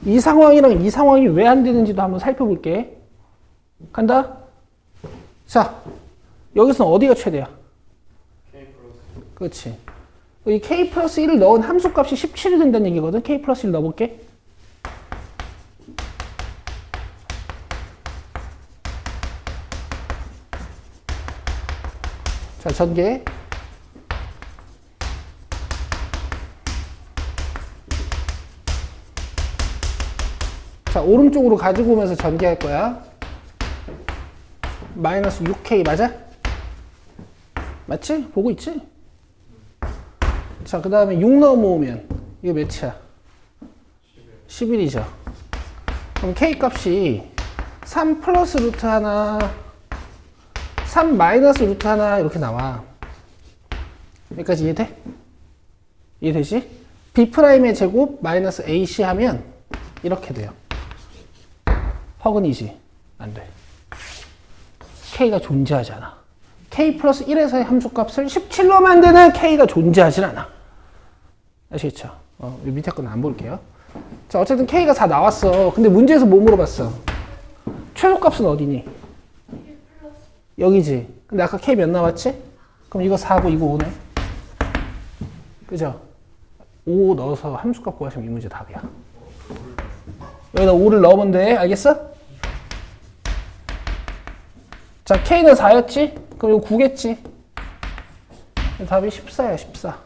이 상황이랑 이 상황이 왜 안 되는지도 한번 살펴볼게. 간다? 자, 여기서는 어디가 최대야? K 플러스. 그렇지. 이 K 플러스 1을 넣은 함수값이 17이 된다는 얘기거든. K 플러스 1 넣어볼게. 자, 전개. 자, 오른쪽으로 가지고 오면서 전개할 거야. 마이너스 6K 맞아? 맞지? 보고 있지? 자, 그 다음에 6 넘어오면 이거 몇이야? 11이죠. 그럼 K 값이 3 플러스 루트 하나, 3 마이너스 루트 하나 이렇게 나와. 여기까지 이해돼? 이해되지? B'의 제곱 마이너스 AC 하면 이렇게 돼요. 허근이지? 안 돼. K가 존재하지 않아. K 플러스 1에서의 함수값을 17로 만드는 K가 존재하진 않아. 아시겠죠? 이 밑에 거는 안 볼게요. 자, 어쨌든 K가 4 나왔어. 근데 문제에서 뭐 물어봤어? 최소값은 어디니? 여기지. 근데 아까 K 몇 나왔지? 그럼 이거 4고 이거 5네. 그죠? 5 넣어서 함수값 구하시면 이 문제 답이야. 여기다 5를 넣으면 돼. 알겠어? 자, K는 4였지? 그럼 이거 9겠지? 답이 14야, 14.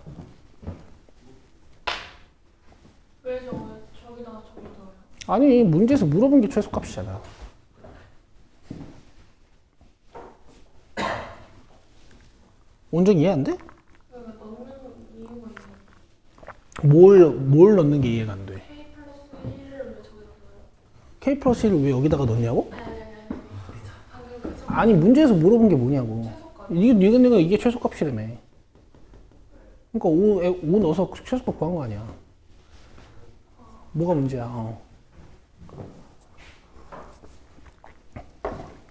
왜 저기다가 저기 넣어요? 아니, 문제에서 물어본 게 최소값이잖아. 온전 이해 안 돼? 왜 넣는 이유가 있나요? 뭘 넣는 게 이해가 안 돼? K 플러스 1을 왜 저기다 넣어요? K 플러스 1을 왜 여기다가 넣냐고? 방금 그 아니, 문제에서 물어본 게 뭐냐고. 최소값. 네가 이게 최소값이라며. 그러니까 5 넣어서 최소값 구한 거 아니야. 뭐가 문제야?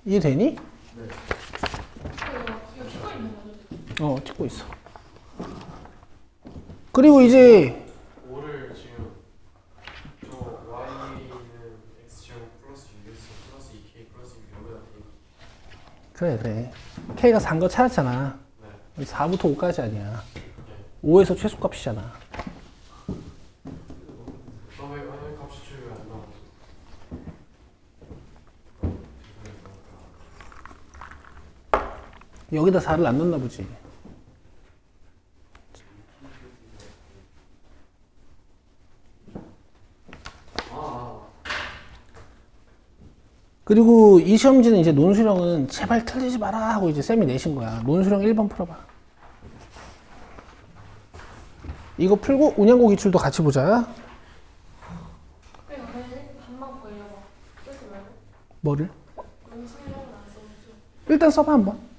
이해되니? 이거 찍고 있는 거죠? 찍고 있어. 그리고 이제 5를 지금 저 y는 x제곱 플러스 6x 플러스 2k 플러스 6 여기다 대입. 그래. K가 3 거 찾았잖아. 네. 4부터 5까지 아니야. 네. 5에서 최소값이잖아. 왜 값이 왜안 나오지? 여기다 4를 안 넣나 보지. 그리고 이 시험지는 이제 논술형은 제발 틀리지 마라 하고 이제 쌤이 내신 거야. 논술형 1번 풀어봐. 이거 풀고 운양고 기출도 같이 보자. 왜 반만 보여요? 쓰지 말고 뭐를? 용수형은 안 써보죠? 일단 써봐 한번.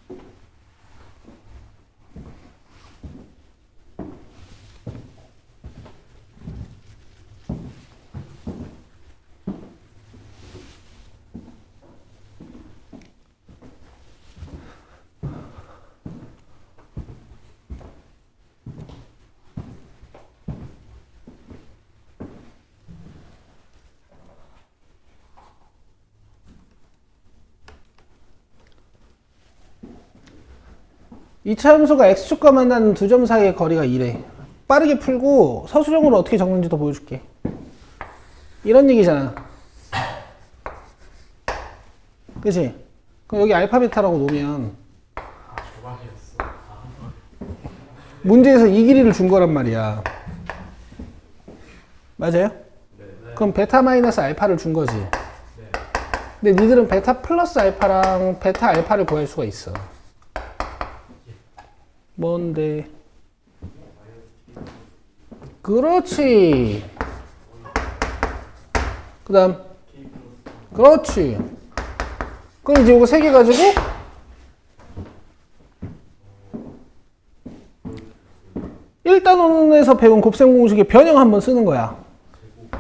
이차 함수가 x축과 만나는 두 점 사이의 거리가 이래. 빠르게 풀고 서술형으로 어떻게 적는지 더 보여줄게. 이런 얘기잖아. 그치? 그럼 여기 알파 베타라고 놓으면 조각이었어. 문제에서 이 길이를 준 거란 말이야. 맞아요? 네. 그럼 베타 마이너스 알파를 준 거지. 네. 근데 니들은 베타 플러스 알파랑 베타 알파를 구할 수가 있어. 뭔데? 그렇지. 그 다음. 그렇지. 그럼 이제 이거 세 개 가지고 일단원에서 배운 곱셈 공식의 변형 한번 쓰는 거야.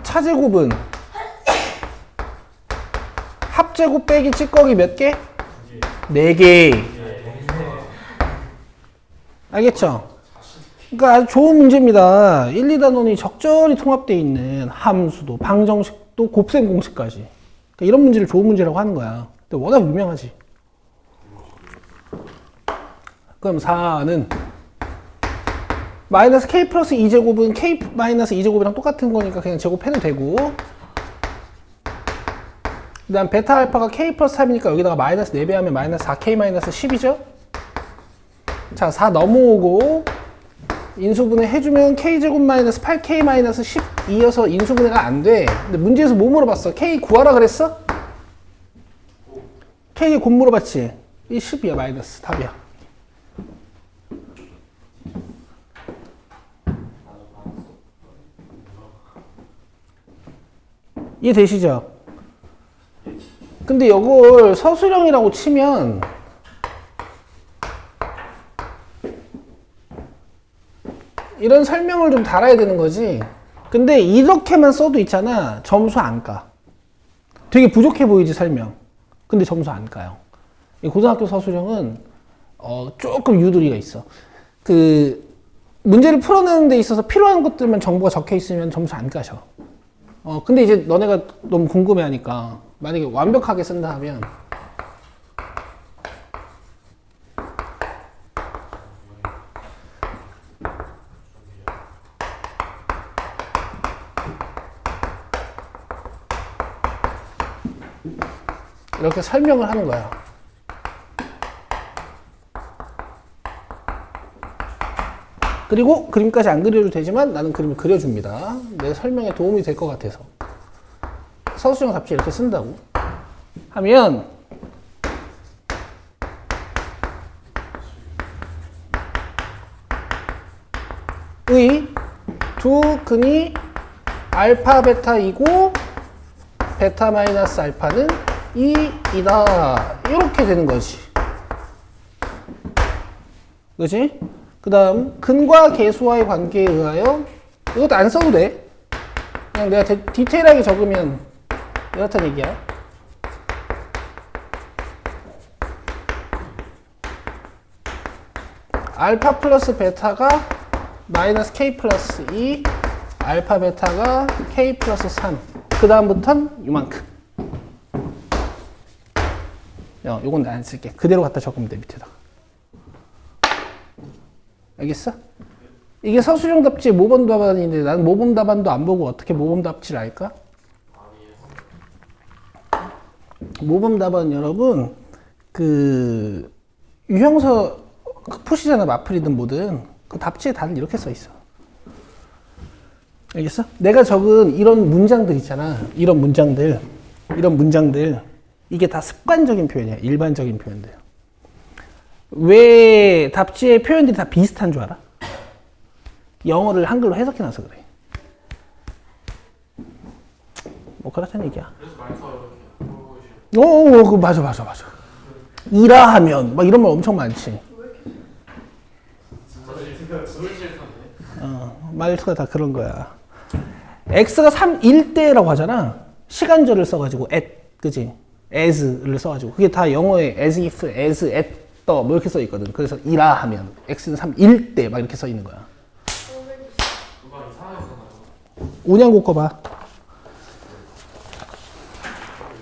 차제곱은 합제곱 빼기 찌꺼기 몇 개? 4개. 알겠죠? 그러니까 아주 좋은 문제입니다. 1, 2단원이 적절히 통합되어 있는 함수도, 방정식도, 곱셈 공식까지. 그러니까 이런 문제를 좋은 문제라고 하는 거야. 근데 워낙 유명하지. 그럼 4는 마이너스 k 플러스 2제곱은 k 마이너스 2제곱이랑 똑같은 거니까 그냥 제곱해도 되고, 그 다음 베타 알파가 k 플러스 3이니까 여기다가 마이너스 4배 하면 마이너스 4k 마이너스 10이죠? 자, 4 넘어오고 인수분해 해주면 k제곱 마이너스 8k 마이너스 12여서 인수분해가 안 돼. 근데 문제에서 뭐 물어봤어? k 구하라 그랬어? k 곱 물어봤지? 이 10이야 마이너스 답이야. 이해되시죠? 근데 이걸 서술형이라고 치면 이런 설명을 좀 달아야 되는 거지. 근데 이렇게만 써도 있잖아. 점수 안 까. 되게 부족해 보이지 설명. 근데 점수 안 까요. 이 고등학교 서술형은 조금 유도리가 있어. 그 문제를 풀어내는 데 있어서 필요한 것들만 정보가 적혀 있으면 점수 안 까셔. 근데 이제 너네가 너무 궁금해하니까 만약에 완벽하게 쓴다 하면 이렇게 설명을 하는 거야. 그리고 그림까지 안 그려도 되지만 나는 그림을 그려줍니다. 내 설명에 도움이 될 것 같아서. 서술형 답지 이렇게 쓴다고 하면 의 두 근이 알파 베타이고 베타 마이너스 알파는 2이다. 이렇게 되는 거지. 그치? 그 다음 근과 계수와의 관계에 의하여 이것도 안 써도 돼. 그냥 내가 디테일하게 적으면 이렇다는 얘기야. 알파 플러스 베타가 마이너스 k 플러스 2, 알파 베타가 k 플러스 3. 그 다음부터는 이만큼. 요건 안 쓸게. 그대로 갖다 적으면 돼, 밑에다가. 알겠어? 이게 서술형 답지의 모범 답안인데 나는 모범 답안도 안 보고 어떻게 모범 답지를 알까? 모범 답안 여러분 그 유형서 푸시잖아. 마플이든 뭐든 그 답지에 다들 이렇게 써 있어. 알겠어? 내가 적은 이런 문장들 있잖아. 이런 문장들 이게 다 습관적인 표현이야. 일반적인 표현들. 왜 답지의 표현들이 다 비슷한 줄 알아? 영어를 한글로 해석해놔서 그래. 뭐 그렇다는 얘기야. 그래서 말투가 이렇게 그 맞아. 이라 하면 막 이런 말 엄청 많지. 진짜 싫던데. 말투가 다 그런 거야. x가 3일 때라고 하잖아. 시간절을 써가지고 at, 그지? as를 써가지고 그게 다 영어에 as if, as, at, 뭐 이렇게 써 있거든. 그래서 이라 하면 x는 3일 때 막 이렇게 써 있는 거야. 누가 이상하게 썼나요? 운양고 거 봐.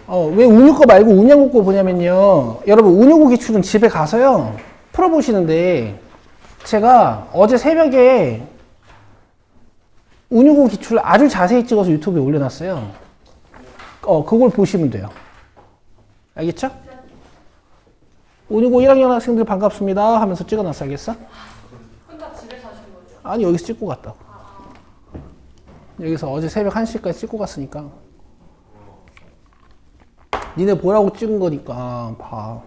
왜 운유 거 말고 운양고 거 보냐면요. 여러분 운유고 기출은 집에 가서요 풀어보시는데 제가 어제 새벽에 운유고 기출을 아주 자세히 찍어서 유튜브에 올려놨어요. 그걸 보시면 돼요. 알겠죠? 운유고 1학년 학생들 반갑습니다 하면서 찍어놨어. 알겠어? 혼자 집에서 하신 거죠? 아니 여기서 찍고 갔다고. 여기서 어제 새벽 1시까지 찍고 갔으니까 니네 보라고 찍은 거니까 봐.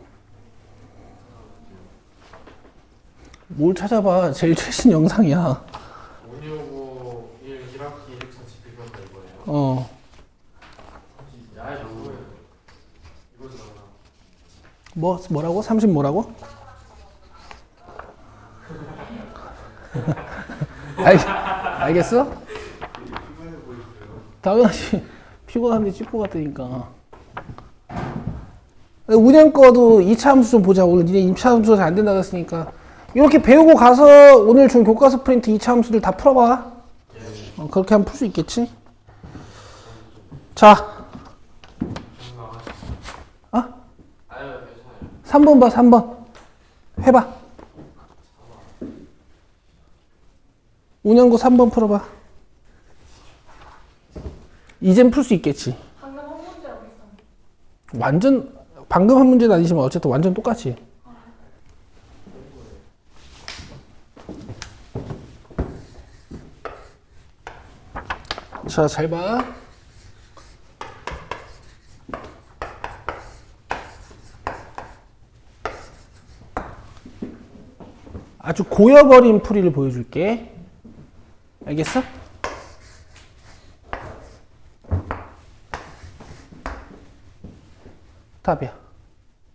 뭘 찾아봐. 제일 최신 영상이야. 565 1학기 1차 집필평가 이거예요. 야 이거예요. 이거잖아. 뭐라고? 30 뭐라고? 알겠어? 당연하지. 피곤한데 찍고 갔다니까. 운영 거도 2차 함수 좀 보자. 오늘 니네 2차 함수가 잘 안 된다고 했으니까. 이렇게 배우고 가서 오늘 준 교과서 프린트 2차 함수들 다 풀어봐. 그렇게 하면 풀 수 있겠지? 자. 아유 괜찮아요. 3번 봐, 3번. 해봐. 운영고 3번 풀어봐. 이젠 풀 수 있겠지. 방금 한 문제랑 비슷한. 완전, 방금 한 문제는 아니지만 어쨌든 완전 똑같이. 자, 잘 봐. 아주 고여버린 풀이를 보여줄게. 알겠어? 답이야.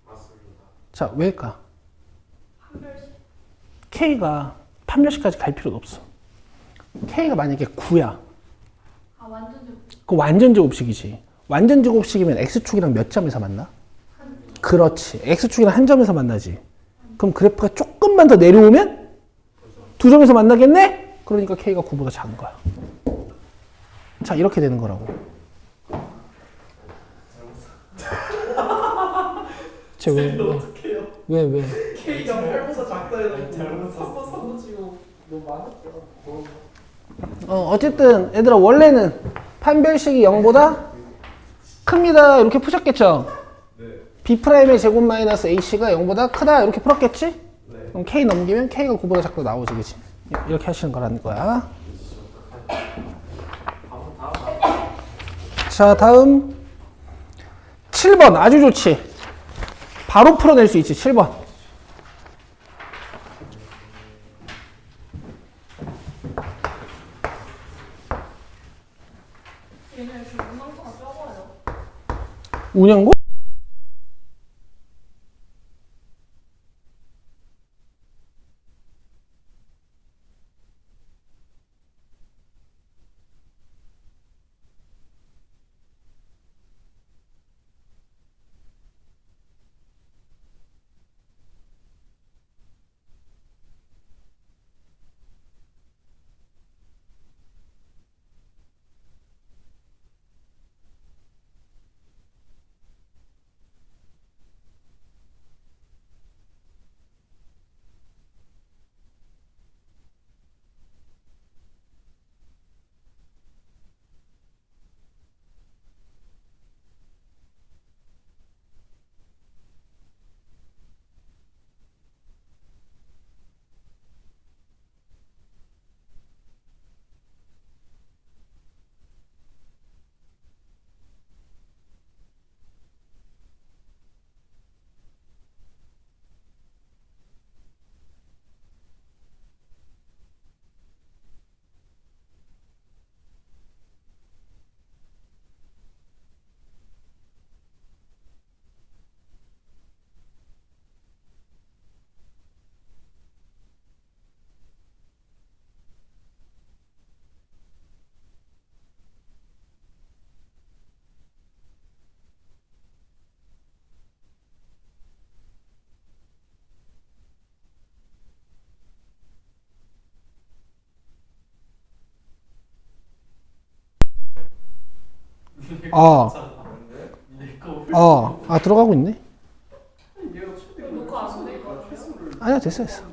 맞습니다. 자, 왜일까? 한 별씩. K가 판별식까지 갈 필요는 없어. K가 만약에 9야. 완전 좀. 그 완전 제곱식이지. 완전 제곱식이면 X축이랑 몇 점에서 만나? 그렇지. X축이랑 한 점에서 만나지. 그럼 그래프가 조금만 더 내려오면 두 점에서 만나겠네? 그러니까 K가 9보다 작은 거야. 자, 이렇게 되는 거라고. 쟤 왜? 어떡해요? 왜? K가 8보다 작다 해도 잘못 썼어. 3번 치고 너무 많았죠. 어쨌든 얘들아 원래는 판별식이 0보다 큽니다. 이렇게 푸셨겠죠? 네. B'의 제곱 마이너스 AC가 0보다 크다. 이렇게 풀었겠지? 네. 그럼 K 넘기면 K가 9보다 작다 나오지, 그치? 이렇게 하시는 거라는 거야. 자, 다음 7번 아주 좋지. 바로 풀어낼 수 있지. 7번. 얘네 지금 운항수가 적어요. 운영고? 들어가고 있네. 녹화 안 될 것 같아요. 아니야, 됐어, 됐어.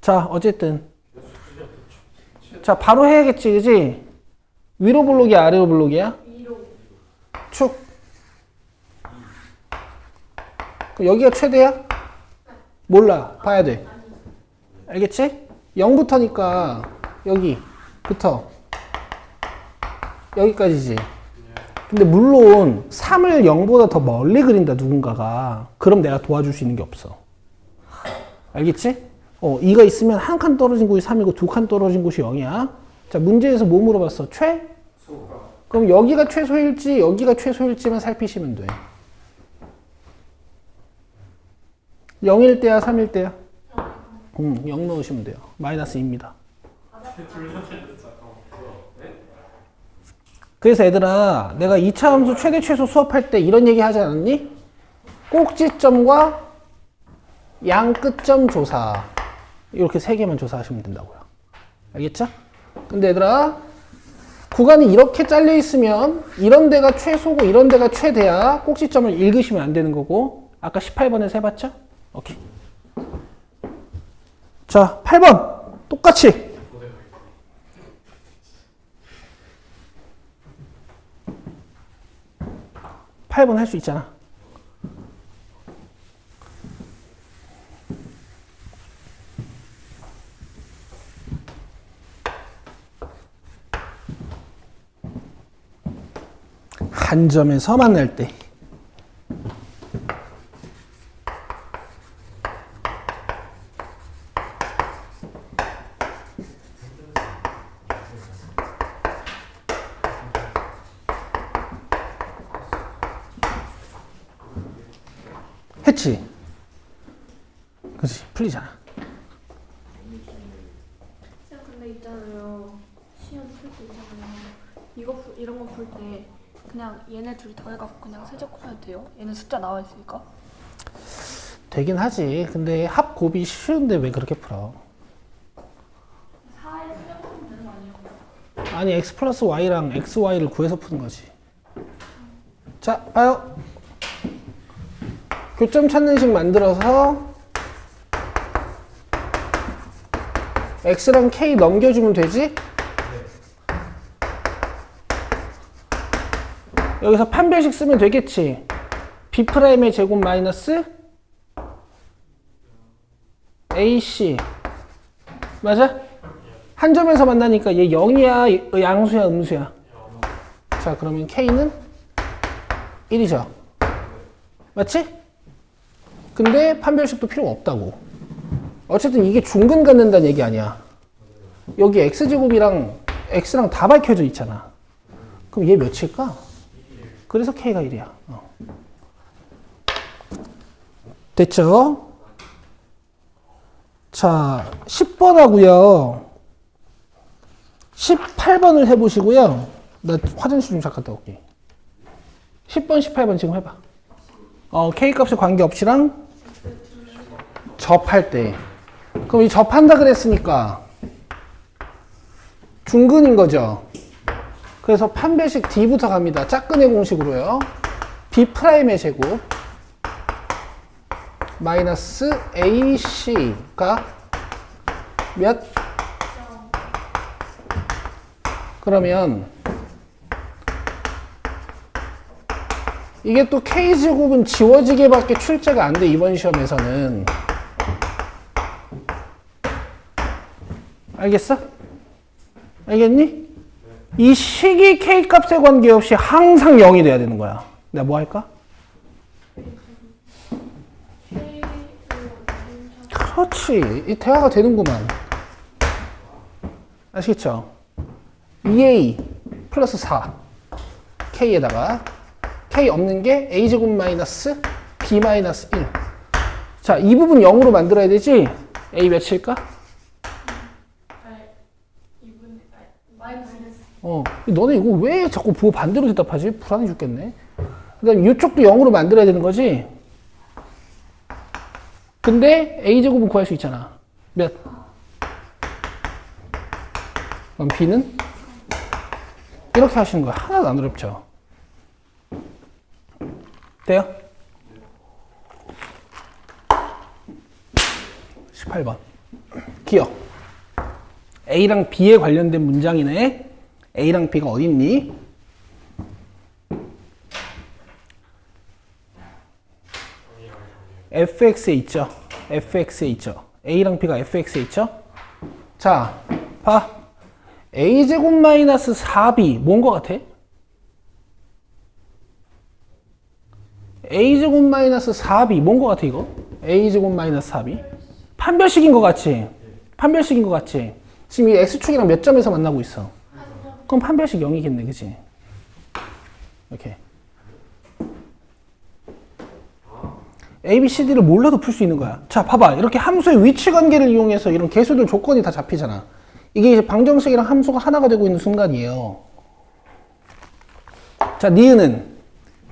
자, 어쨌든. 자, 바로 해야겠지, 그지? 위로 블록이야, 아래로 블록이야? 위로. 축. 그럼 여기가 최대야? 몰라. 봐야 돼. 알겠지? 0부터니까 여기부터 여기까지지. 근데 물론 3을 0보다 더 멀리 그린다 누군가가. 그럼 내가 도와줄 수 있는 게 없어. 알겠지? 2가 있으면 한 칸 떨어진 곳이 3이고 두 칸 떨어진 곳이 0이야. 자, 문제에서 뭐 물어봤어? 최? 그럼 여기가 최소일지 여기가 최소일지만 살피시면 돼. 0일 때야 3일 때야? 0 넣으시면 돼요. 마이너스 2입니다. 그래서 얘들아, 내가 2차 함수 최대 최소 수업할 때 이런 얘기 하지 않았니? 꼭지점과 양 끝점 조사. 이렇게 세 개만 조사하시면 된다고요. 알겠죠? 근데 얘들아, 구간이 이렇게 잘려 있으면 이런 데가 최소고 이런 데가 최대야 꼭지점을 읽으시면 안 되는 거고. 아까 18번에서 해봤죠? 오케이. 자, 8번 똑같이. 팔 번 할 수 있잖아. 한 점에서 만날 때 했지? 그치? 풀리잖아. 쌤 근데 있잖아요. 시험 풀 때 있잖아요. 이런 거 풀 때 그냥 얘네 둘 더해갖고 그냥 세제곱해도 돼요? 얘네 숫자 나와 있으니까. 되긴 하지. 근데 합 곱이 쉬운데 왜 그렇게 풀어? 4에 세제곱하면 되는 거 아니에요? 아니, x 플러스 y랑 xy를 구해서 푸는 거지. 자, 봐요. 교점 찾는 식 만들어서 x랑 k 넘겨주면 되지? 여기서 판별식 쓰면 되겠지. B'의 제곱 마이너스 AC. 맞아? 한 점에서 만나니까 얘 0이야, 양수야, 음수야? 자, 그러면 K는 1이죠. 맞지? 근데 판별식도 필요가 없다고. 어쨌든 이게 중근 갖는다는 얘기 아니야. 여기 X제곱이랑 X랑 다 밝혀져 있잖아. 그럼 얘 몇일까? 그래서 K가 1이야. 됐죠? 자, 10번 하고요. 18번을 해보시고요. 나 화장실 좀 잠깐 갔다 올게. 10번, 18번 지금 해봐. K값에 관계없이랑 접할 때. 그럼 이 접한다 그랬으니까 중근인 거죠. 그래서 판별식 D부터 갑니다. 짝근의 공식으로요. B'의 제곱 마이너스 AC가 몇? 그러면 이게 또 K제곱은 지워지게밖에 출제가 안 돼, 이번 시험에서는. 알겠어? 알겠니? 이 식이 K값에 관계없이 항상 0이 돼야 되는 거야. 내가 뭐 할까? 그렇지. 이 대화가 되는구만. 아시겠죠? 2A 플러스 4 K에다가 K 없는 게 A제곱 마이너스 B 마이너스 1. 자, 이 부분 0으로 만들어야 되지? A 몇일까? 너네 이거 왜 자꾸 부호 반대로 대답하지? 불안해 죽겠네. 그 다음 이쪽도 0으로 만들어야 되는 거지? 근데 A제곱은 구할 수 있잖아. 몇? 그럼 B는? 이렇게 하시는 거야. 하나도 안 어렵죠? 돼요? 18번. 기억. A랑 B에 관련된 문장이네. A랑 B가 어디 있니? fx에 있죠. fx에 있죠. A랑 B가 fx에 있죠. 자, 봐. A제곱 마이너스 4B 뭔 거 같아? A제곱 마이너스 4B 뭔 거 같아 이거? A제곱 마이너스 4B 판별식인 거 같지? 판별식인 거 같지? 지금 이 X축이랑 몇 점에서 만나고 있어? 그럼 판별식 0이겠네, 그치? 이렇게 A, B, C, D를 몰라도 풀 수 있는 거야. 자, 봐봐. 이렇게 함수의 위치 관계를 이용해서 이런 개수들 조건이 다 잡히잖아. 이게 이제 방정식이랑 함수가 하나가 되고 있는 순간이에요. 자, 니은은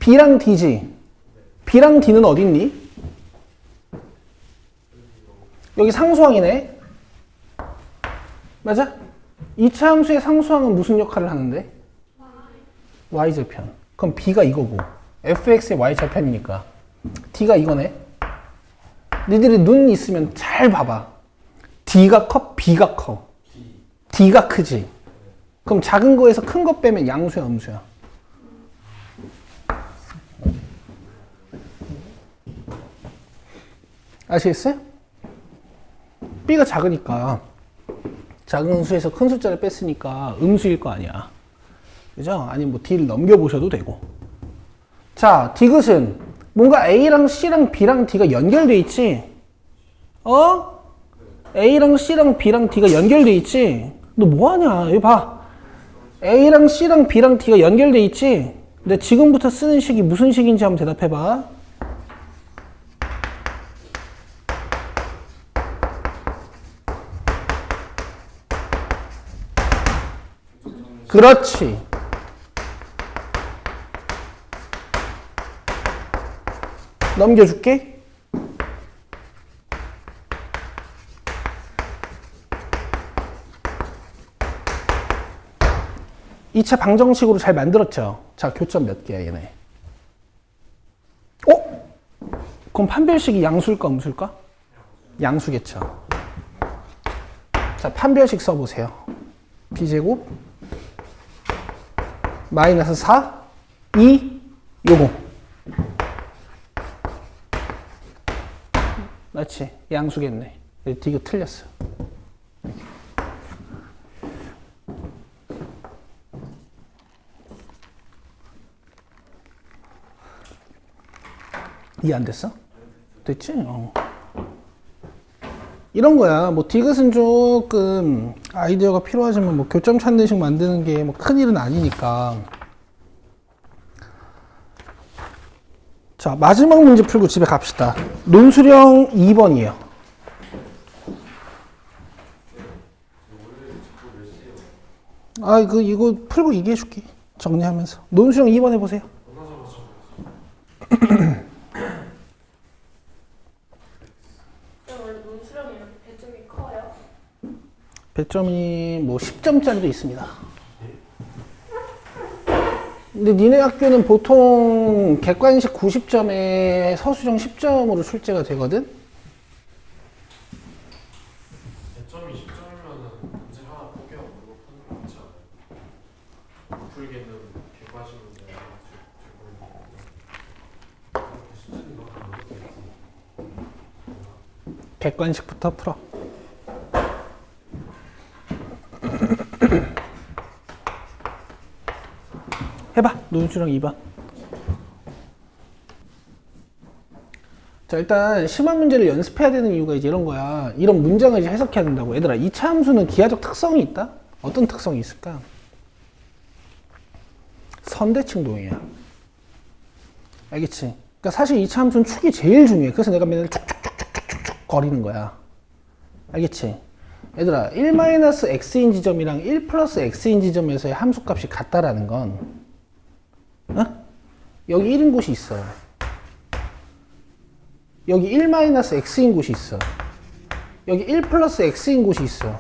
B랑 D지. B랑 D는 어디 있니? 여기 상수항이네. 맞아? 2차 함수의 상수항은 무슨 역할을 하는데? Y절편. 그럼 B가 이거고 fx의 Y절편이니까 D가 이거네. 니들이 눈 있으면 잘 봐봐. D가 커? B가 커? D가 크지? 그럼 작은 거에서 큰 거 빼면 양수야, 음수야? 아시겠어요? B가 작으니까 작은 수에서 큰 숫자를 뺐으니까 음수일 거 아니야. 그죠? 아니면 뭐 D를 넘겨보셔도 되고. 자, D것은 뭔가 A랑 C랑 B랑 D가 연결돼 있지? A랑 C랑 B랑 D가 연결돼 있지? 너 뭐하냐? 여기 봐. A랑 C랑 B랑 D가 연결돼 있지? 근데 지금부터 쓰는 식이 무슨 식인지 한번 대답해봐. 그렇지. 넘겨줄게. 이 차 방정식으로 잘 만들었죠? 자, 교점 몇 개야, 얘네? 그럼 판별식이 양수일까, 음수일까? 양수겠죠. 자, 판별식 써보세요. B제곱 마이너스 4 2 요거. 맞지? 양수겠네. 이거 틀렸어. 이해 안 됐어? 됐지? 이런 거야. 뭐 디귿은 조금 아이디어가 필요하지만 뭐 교점 찾는 식 만드는 게 뭐 큰일은 아니니까. 자, 마지막 문제 풀고 집에 갑시다. 논수령 2번이에요. 아, 이거 풀고 얘기해 줄게. 정리하면서. 논수령 2번 해보세요. 원래 논수령이 이렇게 배점이 커요? 배점이 뭐 10점짜리도 있습니다. 근데 니네 학교는 보통 객관식 90점에 서술형 10점으로 출제가 되거든? 배점이 10점이면은 문제 하나 포기하고 이거 푸는 거 맞지 않아요? 못 풀기는 객관식 문제 객관식부터 풀어. 해봐. 논수령 2번. 자, 일단 심한 문제를 연습해야 되는 이유가 이제 이런 거야. 이런 문장을 이제 해석해야 된다고. 얘들아, 2차 함수는 기하적 특성이 있다? 어떤 특성이 있을까? 선대칭 도형이야. 알겠지? 그러니까 사실 2차 함수는 축이 제일 중요해. 그래서 내가 맨날 축축축축축축 거리는 거야. 알겠지? 얘들아, 1-x인 지점이랑 1 플러스 x인 지점에서의 함수값이 같다라는 건 여기 1인 곳이 있어. 여기 1-x인 곳이 있어. 여기 1 플러스 x인 곳이 있어.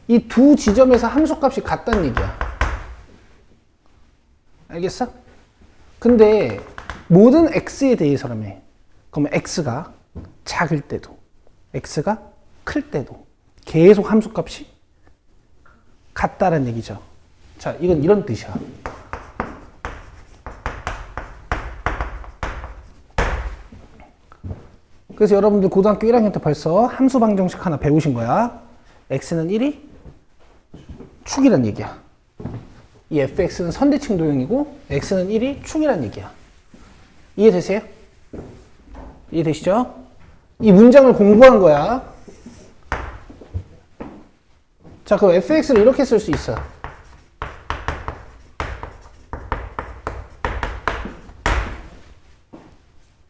이 두 지점에서 함수값이 같다는 얘기야. 알겠어? 근데 모든 x에 대해서라며. 그러면 x가 작을 때도 x가 클 때도 계속 함수값이 같다는 얘기죠. 자, 이건 이런 뜻이야. 그래서 여러분들 고등학교 1학년 때 벌써 함수 방정식 하나 배우신 거야. x는 1이 축이란 얘기야. 이 fx는 선대칭 도형이고 x는 1이 축이란 얘기야. 이해되세요? 이해되시죠? 이 문장을 공부한 거야. 자, 그럼 fx를 이렇게 쓸 수 있어.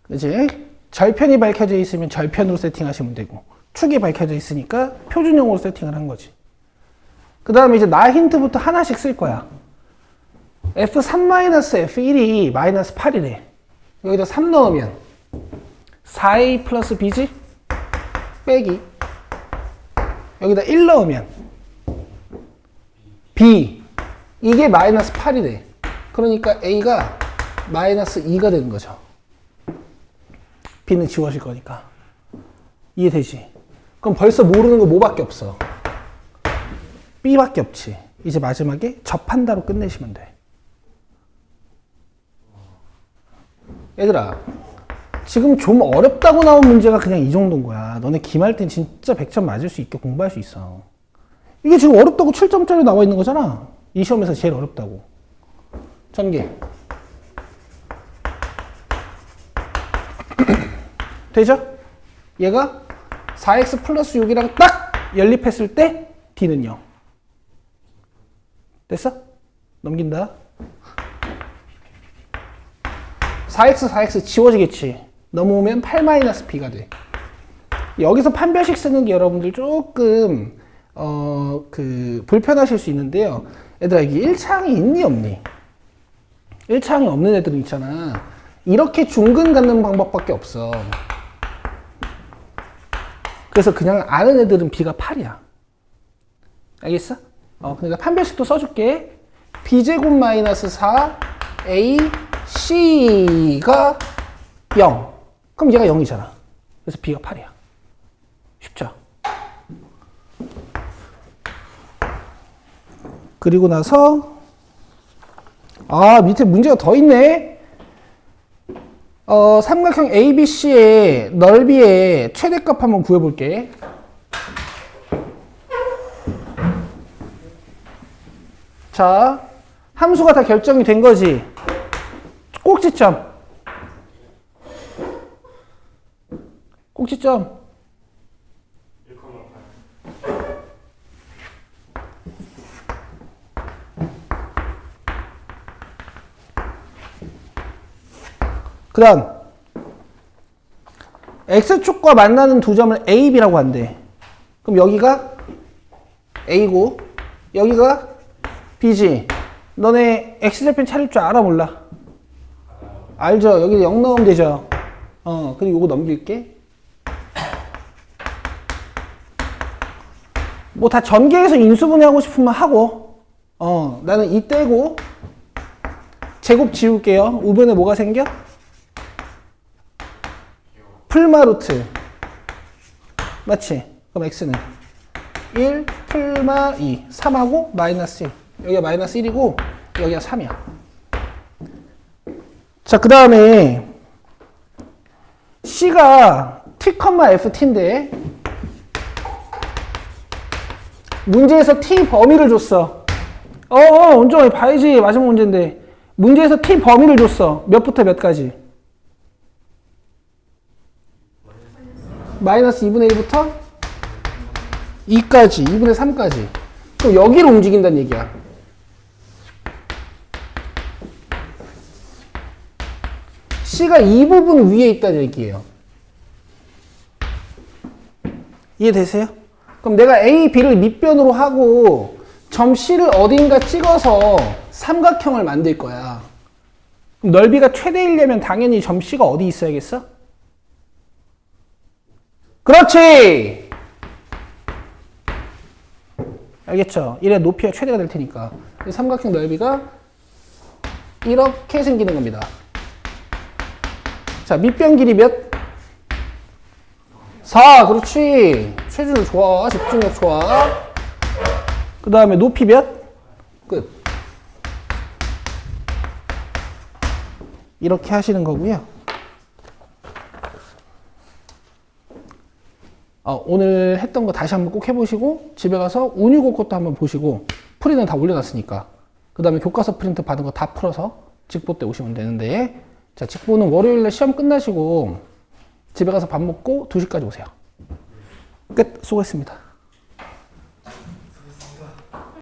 그치? 절편이 밝혀져 있으면 절편으로 세팅하시면 되고, 축이 밝혀져 있으니까 표준형으로 세팅을 한 거지. 그 다음에 이제 나 힌트부터 하나씩 쓸 거야. f3-f1이 마이너스 8이래. 여기다 3 넣으면 4a 플러스 b지? 빼기. 여기다 1 넣으면 b. 이게 마이너스 8이래. 그러니까 a가 마이너스 2가 되는 거죠. b는 지워질 거니까. 이해되지? 그럼 벌써 모르는 거 뭐밖에 없어? b밖에 없지. 이제 마지막에 접한다로 끝내시면 돼. 얘들아, 지금 좀 어렵다고 나온 문제가 그냥 이 정도인 거야. 너네 기말 땐 진짜 100점 맞을 수 있게 공부할 수 있어. 이게 지금 어렵다고 7점짜리 나와 있는 거잖아. 이 시험에서 제일 어렵다고. 전개. 되죠? 얘가 4x 플러스 6이랑 딱 연립했을 때 d는 0. 됐어? 넘긴다. 4x 지워지겠지. 넘어오면 8-b가 돼. 여기서 판별식 쓰는 게 여러분들 조금 불편하실 수 있는데요. 얘들아, 이게 1차항이 있니 없니? 1차항이 없는 애들은 있잖아. 이렇게 중근 갖는 방법밖에 없어. 그래서 그냥 아는 애들은 b가 8이야. 알겠어? 그러니까 판별식도 써줄게. b제곱 마이너스 4 a c가 0. 그럼 얘가 0이잖아. 그래서 b가 8이야. 쉽죠? 그리고 나서 아, 밑에 문제가 더 있네. 삼각형 ABC의 넓이의 최대값 한번 구해볼게. 자, 함수가 다 결정이 된 거지. 꼭지점. 꼭지점. 1,8. 그 다음 X축과 만나는 두 점을 A, B라고 한대. 그럼 여기가 A고 여기가 B지. 너네 X절편 차릴 줄 알아 몰라? 알죠? 여기 0 넣으면 되죠. 그리고 요거 넘길게. 뭐 다 전개해서 인수분해 하고 싶으면 하고, 나는 이 떼고 제곱 지울게요. 우변에 뭐가 생겨? 풀마루트. 맞지? 그럼 x는 1 풀마 2 3하고 마이너스 1. 여기가 마이너스 1이고 여기가 3이야. 자, 그 다음에 C가 t, ft인데 문제에서 t 범위를 줬어. 원종이 봐야지. 마지막 문제인데 문제에서 t 범위를 줬어. 몇부터 몇까지? 마이너스 2분의 1부터 2까지, 2분의 3까지. 그럼 여기로 움직인다는 얘기야. C가 이 부분 위에 있다는 얘기예요. 이해되세요? 그럼 내가 A, B를 밑변으로 하고 점 C를 어딘가 찍어서 삼각형을 만들 거야. 그럼 넓이가 최대이려면 당연히 점 C가 어디 있어야겠어? 그렇지! 알겠죠? 이래 높이가 최대가 될 테니까. 삼각형 넓이가 이렇게 생기는 겁니다. 자, 밑변 길이 몇? 4. 그렇지. 체중 좋아. 집중력 좋아. 그 다음에 높이 몇? 끝. 이렇게 하시는 거고요. 오늘 했던 거 다시 한번 꼭 해보시고 집에 가서 운유고 것도 한번 보시고 프리는 다 올려놨으니까 그 다음에 교과서 프린트 받은 거 다 풀어서 직보 때 오시면 되는데, 자, 직보는 월요일에 시험 끝나시고 집에 가서 밥 먹고 2시까지 오세요. 끝. 수고했습니다.